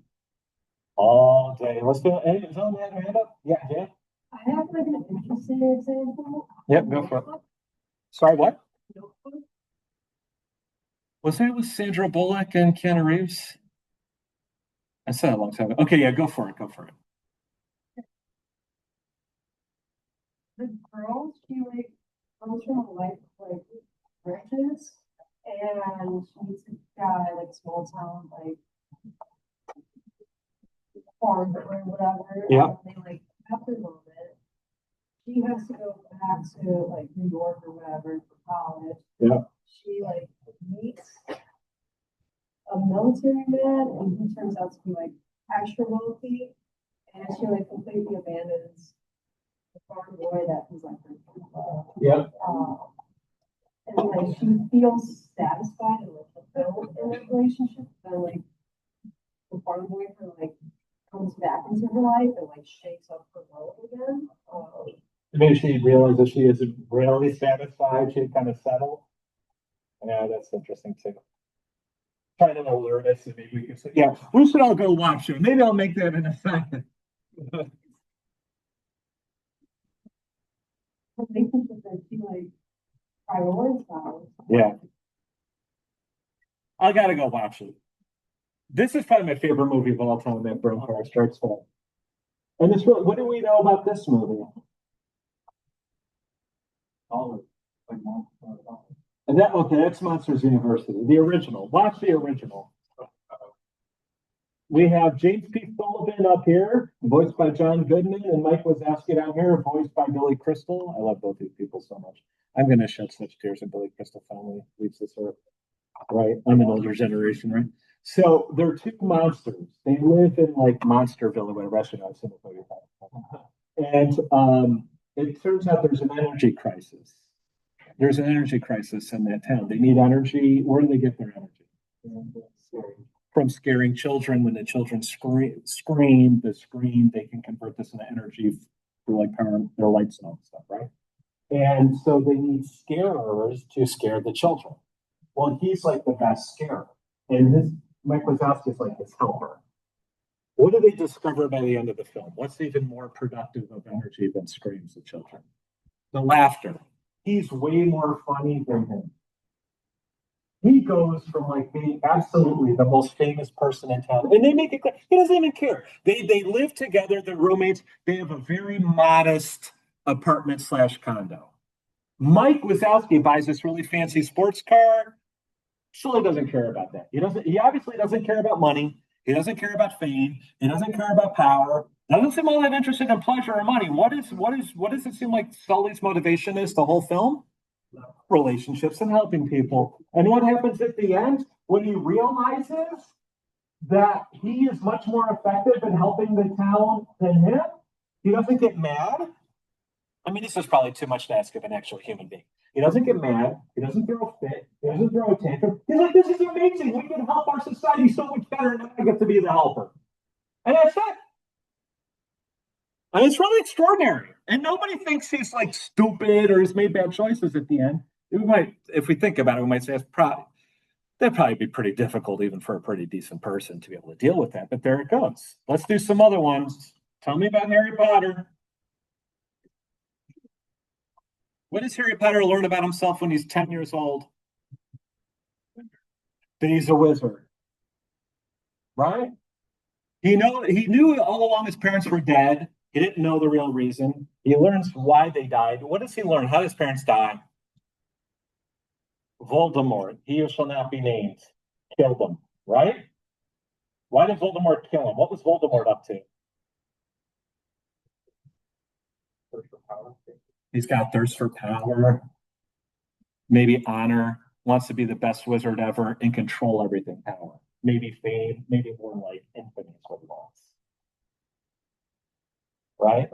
All day. Let's do it. Hey, is on that hand up? Yeah, yeah. I have like an interesting example. Yep, go for it. Sorry, what? Was that with Sandra Bullock and Keanu Reeves? I said it a long time ago. Okay, yeah, go for it. Go for it. The girl, she like comes from a life like riches, and she meets a guy like small town like farm or whatever. Yeah. And they like after a little bit, she has to go back to like New York or whatever for college. Yeah. She like meets a military man, and he turns out to be like extra wealthy, and she like completely abandons the farm boy that was like her. Yeah. And like she feels satisfied and like fulfilled in that relationship. And like the farm boy like comes back into her life and like shakes up her world again. Maybe she realizes she isn't really satisfied. She kind of settled. Yeah, that's interesting too. Trying to alert us, and maybe we can say, yeah, we should all go watch it. Maybe I'll make that an assignment. Relationship that she like prioritizes. Yeah. I gotta go watch it. This is probably my favorite movie of all time, that Brown Car Starts Film. And this, what do we know about this movie? And that, okay, that's Monsters University, the original. Watch the original. We have James P. Sullivan up here, voiced by John Goodman, and Mike Wazowski down here, voiced by Billy Crystal. I love both these people so much. I'm going to shed such tears when Billy Crystal finally leaves this earth. Right? I'm an older generation, right? So they're two monsters. They live in like Monsterville or whatever. I should have seen it. And it turns out there's an energy crisis. There's an energy crisis in that town. They need energy. Where do they get their energy? From scaring children. When the children scream, they can convert this into energy for like powering their lights and all that stuff, right? And so they need scarers to scare the children. Well, he's like the best scarer. And this Mike Wazowski is like his helper. What do they discover by the end of the film? What's even more productive of energy than screams of children? The laughter. He's way more funny than him. He goes from like being absolutely the most famous person in town, and they make it clear he doesn't even care. They live together, they're roommates. They have a very modest apartment / condo. Mike Wazowski buys this really fancy sports car. Surely doesn't care about that. He obviously doesn't care about money. He doesn't care about fame. He doesn't care about power. Doesn't seem all that interested in pleasure or money. What does it seem like Sully's motivation is the whole film? Relationships and helping people. And what happens at the end when he realizes that he is much more effective in helping the town than him? He doesn't get mad. I mean, this is probably too much to ask of an actual human being. He doesn't get mad. He doesn't throw a fit. He doesn't throw a tantrum. He's like, this is amazing. We can help our society so much better, and I get to be the helper. And that's it. And it's really extraordinary. And nobody thinks he's like stupid or he's made bad choices at the end. We might, if we think about it, we might say that'd probably be pretty difficult even for a pretty decent person to be able to deal with that. But there it goes. Let's do some other ones. Tell me about Harry Potter. What does Harry Potter learn about himself when he's 10 years old? That he's a wizard. Right? He knew all along his parents were dead. He didn't know the real reason. He learns why they died. What does he learn? How does his parents die? Voldemort, he who shall not be named, killed him, right? Why did Voldemort kill him? What was Voldemort up to? He's got thirst for power, maybe honor, wants to be the best wizard ever and control everything power. Maybe fame, maybe more like infamy is what he wants. Right?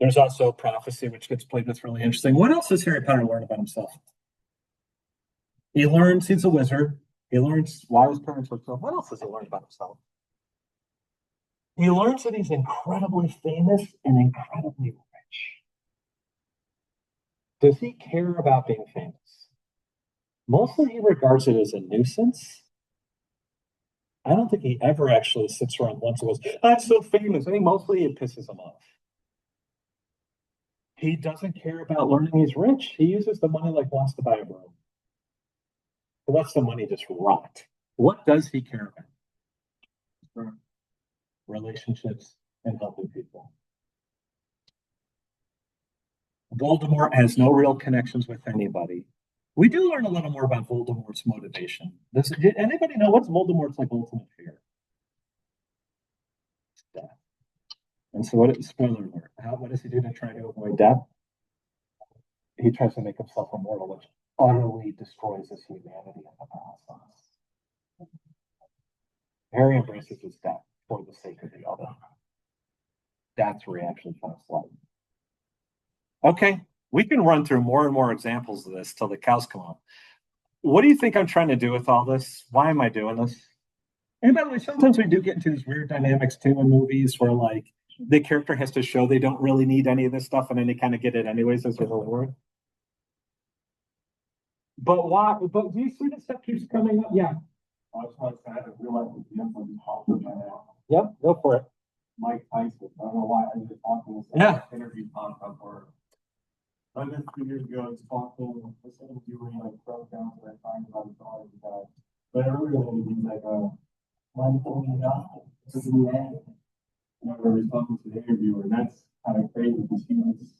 There's also prophecy, which gets played that's really interesting. What else does Harry Potter learn about himself? He learns he's a wizard. He learns why his parents were killed. What else does he learn about himself? He learns that he's incredibly famous and incredibly rich. Does he care about being famous? Mostly he regards it as a nuisance. I don't think he ever actually sits around once and goes, I'm so famous. I think mostly it pisses him off. He doesn't care about learning he's rich. He uses the money like wants to buy a broom. He lets the money just rot. What does he care about? Relationships and helping people. Voldemort has no real connections with anybody. We do learn a little more about Voldemort's motivation. Did anybody know what's Voldemort's like ultimate fear? It's death. And so spoiler alert, what does he do to try to avoid death? He tries to make himself immortal, which utterly destroys his humanity in the process. Harry embraces his death for the sake of the other. That's where he actually finds life. Okay, we can run through more and more examples of this till the cows come home. What do you think I'm trying to do with all this? Why am I doing this? And by the way, sometimes we do get into these weird dynamics too in movies where like the character has to show they don't really need any of this stuff and then they kind of get it anyways as a reward. But why? But do you see this stuff keeps coming up? Yeah. I just want to say I realized that the influence is talking right now. Yep, go for it. Mike Tyson. I don't know why I was talking this interview popped up or I met 2 years ago, I was talking, listening to you where he like broke down to that time about his daughter and died. But earlier he's like, why told me not? This is the end. You know, where he's talking to the interviewer, and that's kind of crazy because he was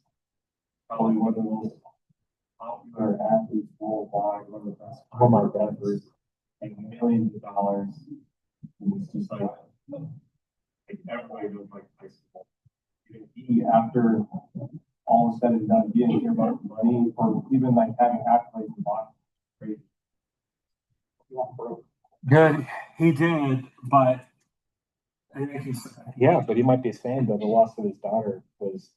probably one of the most popular athletes worldwide, one of the best ever, and millions of dollars. And it's just like everybody knows Mike Tyson. He, after all is said and done, he didn't care about money or even like having accolades in boxing. Crazy. Good, he did, but I think yeah, but he might be saying that the loss of his daughter was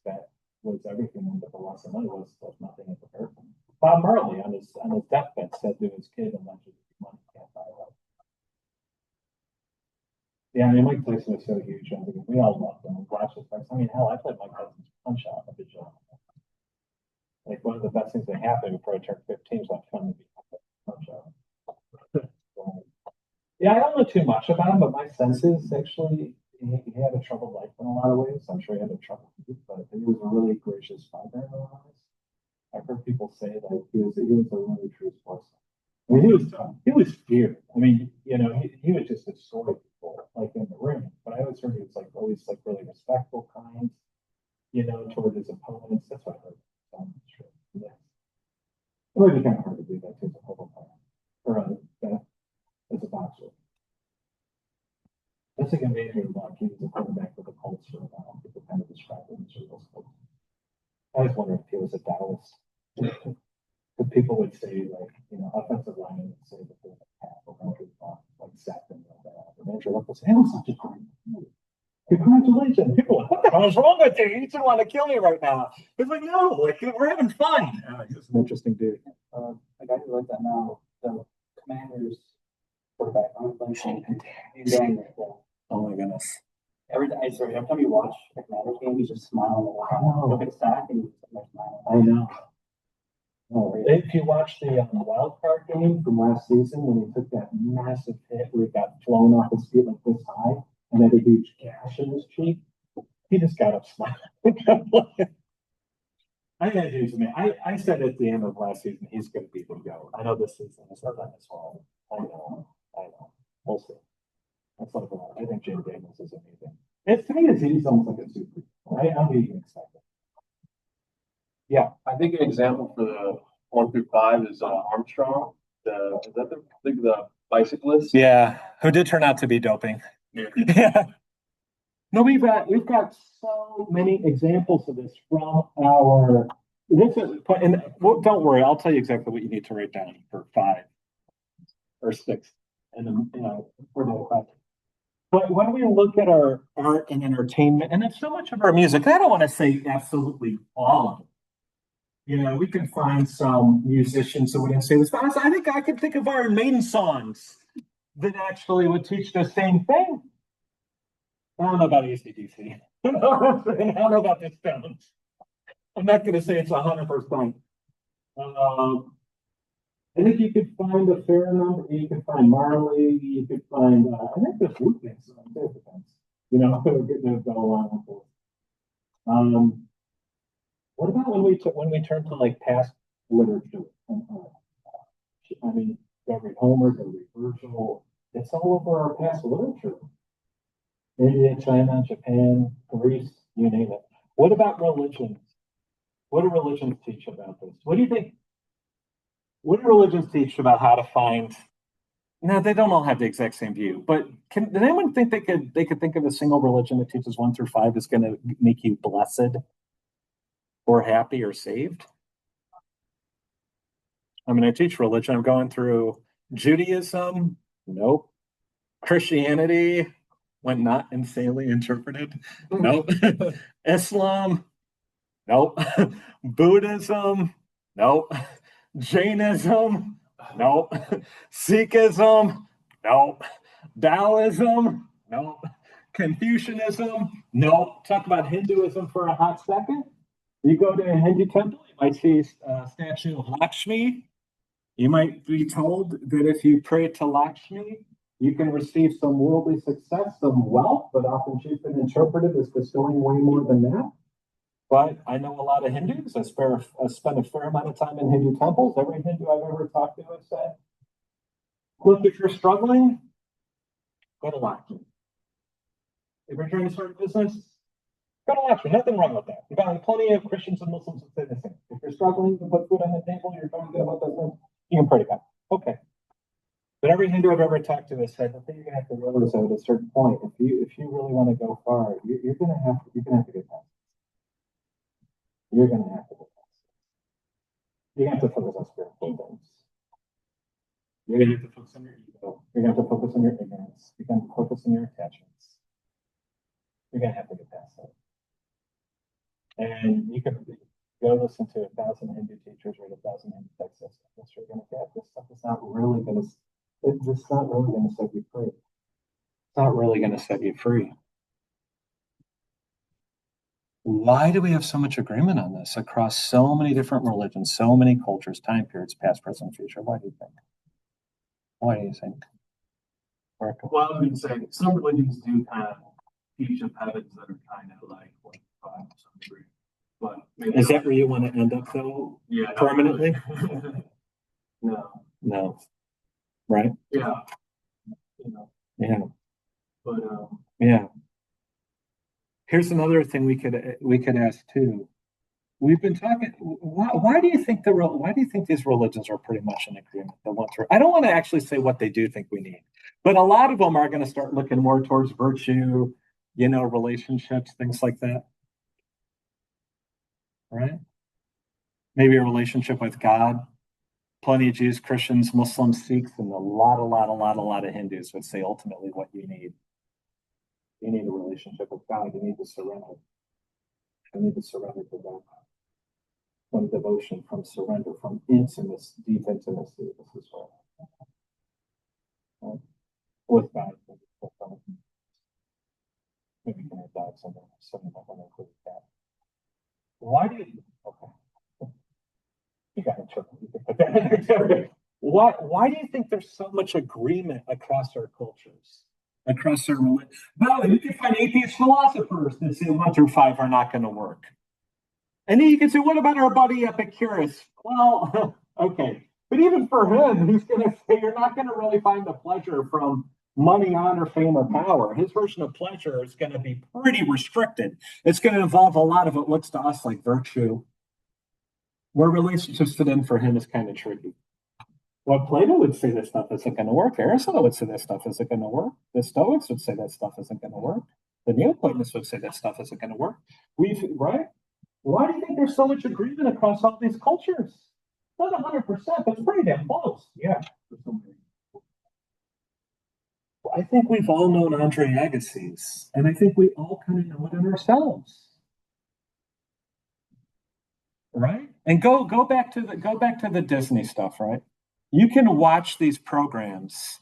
everything, and that the loss of money was nothing in comparison. Bob Marley on his deathbed said to his kid, "Unless money can't buy love." Yeah, I mean, Mike Tyson was so huge. I mean, we all loved him. We watched his fights. I mean, hell, I played Mike Tyson's Punch Out at the gym. Like one of the best things that happened before I turned 15 was I found to be Punch Out. Yeah, I don't know too much about him, but my sense is actually he had a troubled life in a lot of ways. I'm sure he had a troubled youth, but he was a really gracious father in a lot of ways. I've heard people say that he was a really true sportsman. I mean, he was feared. I mean, you know, he would just destroy people like in the ring. But I always heard he was like always like really respectful, kind, you know, toward his opponents. That's what I heard. So I'm not sure. Yeah. It would be kind of hard to do that too as a football player or as a boxer. That's like a major luck. He was a That was such a great movie. Congratulations. People are like, what the hell is wrong with you? You just want to kill me right now. It's like, no, like, we're having fun. He's an interesting dude. Like I do like that now, the Commanders quarterback, I'm playing Daniel. Oh my goodness. Every time you watch a Commanders game, he's just smiling a lot. I know. Look at Stack and he's smiling. I know. Oh, if you watch the wild card game from last season when he took that massive hit where he got flown off his feet like this high and had a huge gash in his cheek, he just got up smiling. I had to me. I said at the end of last season he's going to be the GOAT. I know this season is not as well. I know. We'll see. That's like I think Jim Daniels is amazing. It's to me, he's almost like a super. I'm even excited. Yeah. I think an example for the 1 through 5 is Armstrong. Is that the bicyclist? Yeah, who did turn out to be doping. Yeah. No, we've got so many examples of this from our. This is, and well, don't worry, I'll tell you exactly what you need to write down for 5 or 6, and then for the 5. But when we look at our art and entertainment, and it's so much of our music, I don't want to say absolutely all of it. We can find some musicians that wouldn't say this, but I think I can think of Iron Maiden songs that actually would teach the same thing. I don't know about AC/DC. I don't know about the Stones. I'm not going to say it's 100%. I think you could find a fair number. You could find Marley. You could find. I think there's Wu-Tang songs. It depends. We're getting to go along with this. What about when we turn to like past literature? I mean, every Homer, every Virgil, it's all over our past literature. India, China, Japan, Greece, you name it. What about religions? What do religions teach about this? What do you think? What do religions teach about how to find? No, they don't all have the exact same view. But did anyone think they could think of a single religion that teaches 1 through 5 is going to make you blessed, or happy, or saved? I mean, I teach religion. I'm going through Judaism. Nope. Christianity, when not insanely interpreted. Nope. Islam. Nope. Buddhism. Nope. Jainism. Nope. Sikhism. Nope. Taoism. Nope. Confucianism. Nope. Talk about Hinduism for a hot second. You go to a Hindu temple, you might see a statue of Lakshmi. You might be told that if you pray to Lakshmi, you can receive some worldly success, some wealth, but often she's been interpreted as bestowing way more than that. But I know a lot of Hindus. I spent a fair amount of time in Hindu temples. Every Hindu I've ever talked to has said, look, if you're struggling, go to Lakshmi. If you're trying to start a business, go to Lakshmi. Nothing wrong with that. You've got plenty of Christians and Muslims that say the same. If you're struggling to put food on the table, you're trying to get about business, you can pray to God. Okay. But every Hindu I've ever talked to has said the thing you're gonna have to realize at a certain point, if you really want to go far, you're gonna have to get past. You're gonna have to get past. You're gonna have to focus on spiritual things. You're gonna have to focus on your ego. You're gonna have to focus on your ignorance. You're gonna have to focus on your attachments. You're gonna have to get past that. And you can go listen to 1,000 Hindu teachers, read 1,000 Hindu texts. That's what you're gonna get. This stuff is not really gonna. It's not really gonna set you free. It's not really gonna set you free. Why do we have so much agreement on this across so many different religions, so many cultures, time periods, past, present, future? Why do you think? Why do you think? Well, I would say some religions do kind of teach of heavens that are kind of like 1 to 5 to some degree. But maybe Is that where you want to end up though? yeah, Permanently? No. No. Right? Yeah. Yeah. But Yeah. Here's another thing we could ask too. We've been talking. Why do you think these religions are pretty much in agreement? The ones I don't want to actually say what they do think we need, but a lot of them are going to start looking more towards virtue, relationships, things like that. Right? Maybe a relationship with God. Plenty of Jews, Christians, Muslims, Sikhs, and a lot of Hindus would say ultimately what you need You need a relationship with God. You need to surrender. You need to surrender to God. From devotion, from surrender, from intimacy, deep intimacy. This is what. Right? With God. Maybe you can add that somewhere. Something might want to include that. Why do you? Okay. You got it. You can put that in there. Why do you think there's so much agreement across our cultures? Across our religion? Well, you can find atheist philosophers that say 1 through 5 are not going to work. And then you can say, what about our buddy Epicurus? Well, okay. But even for him, he's going to say you're not going to really find the pleasure from money, honor, fame, or power. His version of pleasure is going to be pretty restricted. It's going to involve a lot of what looks to us like virtue. Where relationships fit in for him is kind of tricky. Well, Plato would say this stuff isn't going to work. Aristotle would say this stuff isn't going to work. The Stoics would say that stuff isn't going to work. The Neoplatonists would say that stuff isn't going to work. Right? Why do you think there's so much agreement across all these cultures? Not 100%, but it's pretty damn close. Yeah. I think we've all known Andre Agassiz, and I think we all kind of know it in ourselves. Right? And go back to the Disney stuff, right? You can watch these programs.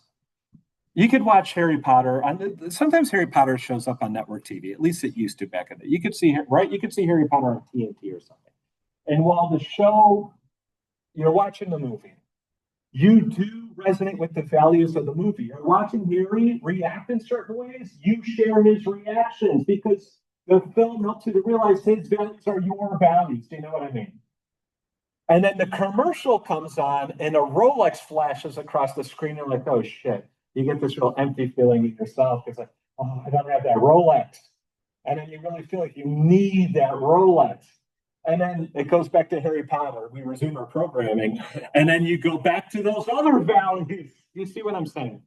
You could watch Harry Potter. Sometimes Harry Potter shows up on network TV. At least it used to back in the day. You could see, right? You could see Harry Potter on TNT or something. And while the show, you're watching the movie, you do resonate with the values of the movie. You're watching Harry react in certain ways. You share his reactions because the film helps you to realize his values are your values. Do you know what I mean? And then the commercial comes on and a Rolex flashes across the screen. You're like, oh shit. You get this real empty feeling in yourself. It's like, oh, I don't have that Rolex. And then you really feel like you need that Rolex. And then it goes back to Harry Potter. We resume our programming. And then you go back to those other values. You see what I'm saying?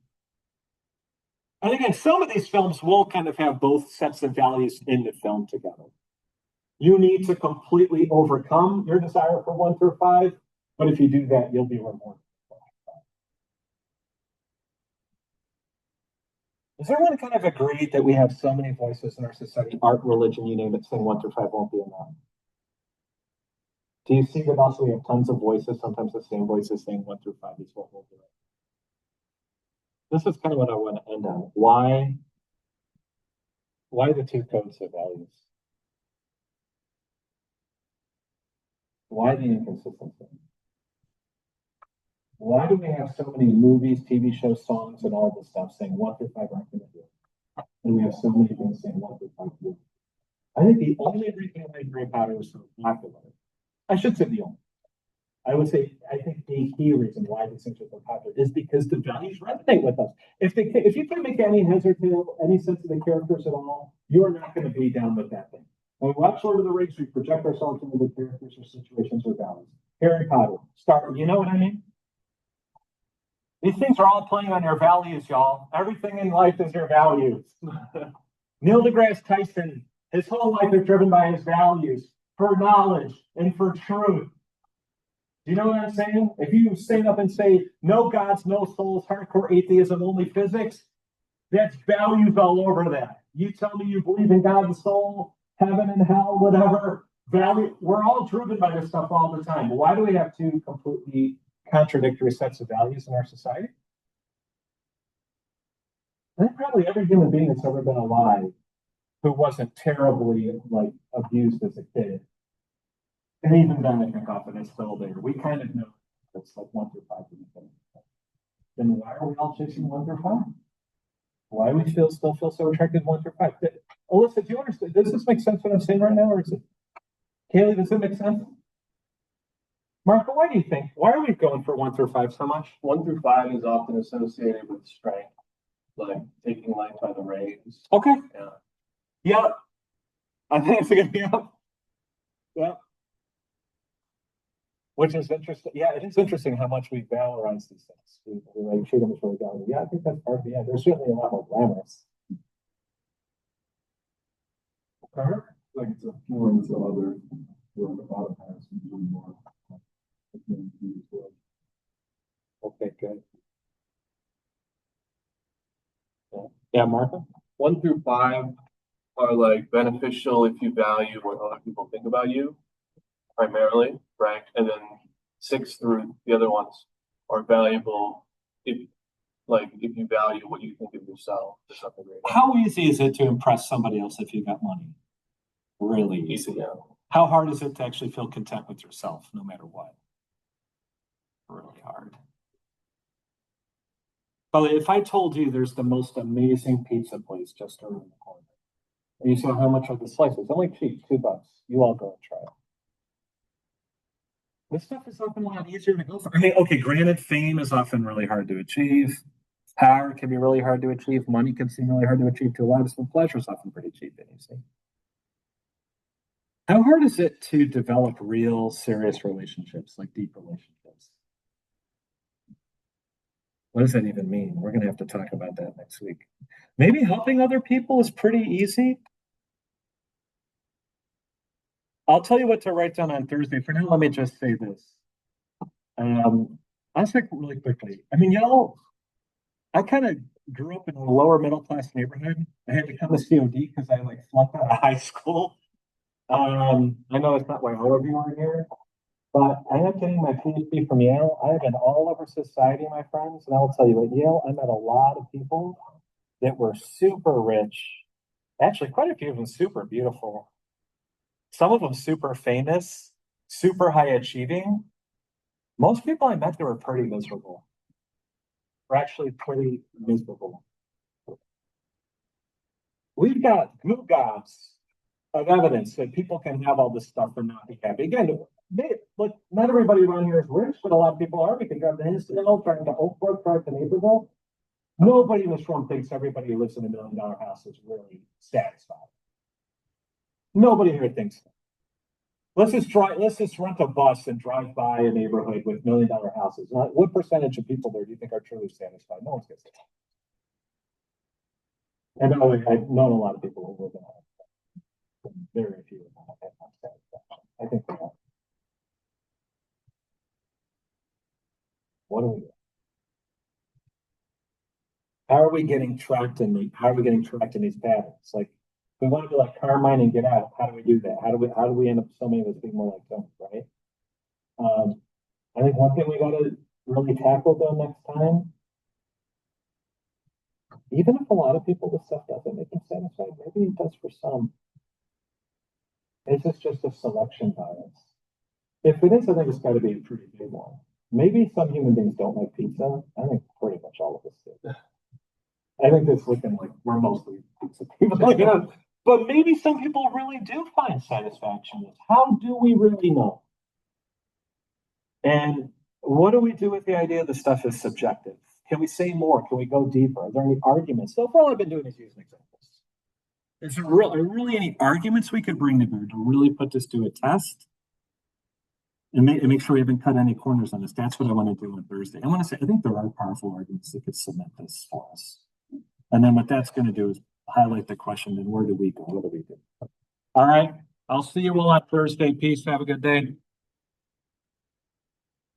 And again, some of these films will kind of have both sets of values in the film together. You need to completely overcome your desire for 1 through 5, but if you do that, you'll be rewarded. Does everyone kind of agree that we have so many voices in our society, art, religion, you name it, saying 1 through 5 won't be enough? Do you see that also we have tons of voices, sometimes the same voices saying 1 through 5 is what we'll do? This is kind of what I want to end on. Why the 2 codes of values? Why the inconsistency? Why do we have so many movies, TV shows, songs, and all this stuff saying 1 through 5 aren't going to do it? And we have so many things saying 1 through 5 do. I think the only reason why Harry Potter was so popular, I should say the only, I would say, I think the key reason why these things are so popular is because the values resonate with us. If you can't make any heads or tail, any sense of the characters at all, you're not going to be down with that thing. When we watch Lord of the Rings, we project ourselves into the characters or situations or values. Harry Potter, Star, you know what I mean? These things are all playing on your values, y'all. Everything in life is your values. Neil deGrasse Tyson, his whole life is driven by his values for knowledge and for truth. Do you know what I'm saying? If you stand up and say, no gods, no souls, hardcore atheism, only physics, that's values all over that. You tell me you believe in God and soul, heaven and hell, whatever. Value, we're all driven by this stuff all the time. Why do we have 2 completely contradictory sets of values in our society? I think probably every human being that's ever been alive who wasn't terribly abused as a kid, and even then I think often it's still there. We kind of know it's like 1 through 5. Then why are we all chasing 1 through 5? Why do we still feel so attracted to 1 through 5? Alyssa, do you understand? Does this make sense what I'm saying right now, or is it? Kaylee, does it make sense? Marco, why do you think? Why are we going for 1 through 5 so much? 1 through 5 is often associated with strength, like taking life by the reins. Okay. Yeah. Yeah. I think it's gonna be up. Yeah. Which is interesting. Yeah, it is interesting how much we valorize these things. We treat them as really valuable. Yeah, I think that's part of the end. There's certainly a lot more glamorous. Like it's a form to other, where a lot of times we do more. Okay, good. Yeah, Martha? 1 through 5 are like beneficial if you value what other people think about you, primarily, right? And then 6 through the other ones are valuable if you value what you think of yourself to something great. How easy is it to impress somebody else if you got money? Really easy. Yeah. How hard is it to actually feel content with yourself, no matter what? Really hard. But if I told you there's the most amazing pizza place just around the corner, and you say, how much are the slices? Only cheap, $2. You all go and try it. This stuff is often a lot easier to go for. I mean, okay, granted, fame is often really hard to achieve. Power can be really hard to achieve. Money can seem really hard to achieve to a lot of us, but pleasure is often pretty cheap and easy. How hard is it to develop real, serious relationships, like deep relationships? What does that even mean? We're going to have to talk about that next week. Maybe helping other people is pretty easy. I'll tell you what to write down on Thursday. For now, let me just say this. I'll say really quickly. I mean, I kind of grew up in a lower middle class neighborhood. I had to become a COD because I like flunked out of high school. I know it's not why all of you are here, but I am getting my PhD from Yale. I have been all over society, my friends, and I will tell you at Yale, I met a lot of people that were super rich. Actually, quite a few of them super beautiful. Some of them super famous, super high achieving. Most people I met, they were pretty miserable. Were actually pretty miserable. We've got good gobs of evidence that people can have all this stuff and not be happy. Again, look, not everybody around here is rich, but a lot of people are. We can drive to Hinsdale, drive to Oak Brook, drive to Naperville. Nobody in this room thinks everybody who lives in $1 million house is really satisfied. Nobody here thinks that. Let's just rent a bus and drive by a neighborhood with $1 million houses. What percentage of people there do you think are truly satisfied? No one's gets it. And I've known a lot of people who live in that. Very few of them have satisfaction. I think they are. What do we do? How are we getting trapped in these patterns? Like, we want to be like Carmine and get out. How do we do that? How do we end up so many of us being more like them, right? I think one thing we got to really tackle though next time, even if a lot of people this stuff doesn't make them satisfied, maybe it does for some. Is this just a selection bias? If it is, I think it's got to be a pretty big one. Maybe some human beings don't like pizza. I think pretty much all of us do. I think it's looking like we're mostly pizza people, you know. But maybe some people really do find satisfaction. How do we really know? And what do we do with the idea that stuff is subjective? Can we say more? Can we go deeper? Are there any arguments? So far, all I've been doing is using examples. Is there really any arguments we could bring to bear to really put this to a test? And make sure we haven't cut any corners on this. That's what I want to do on Thursday. I want to say, I think there are powerful arguments that could cement this for us. And then what that's going to do is highlight the question, then where do we go? What do we do? All right. I'll see you all on Thursday. Peace. Have a good day.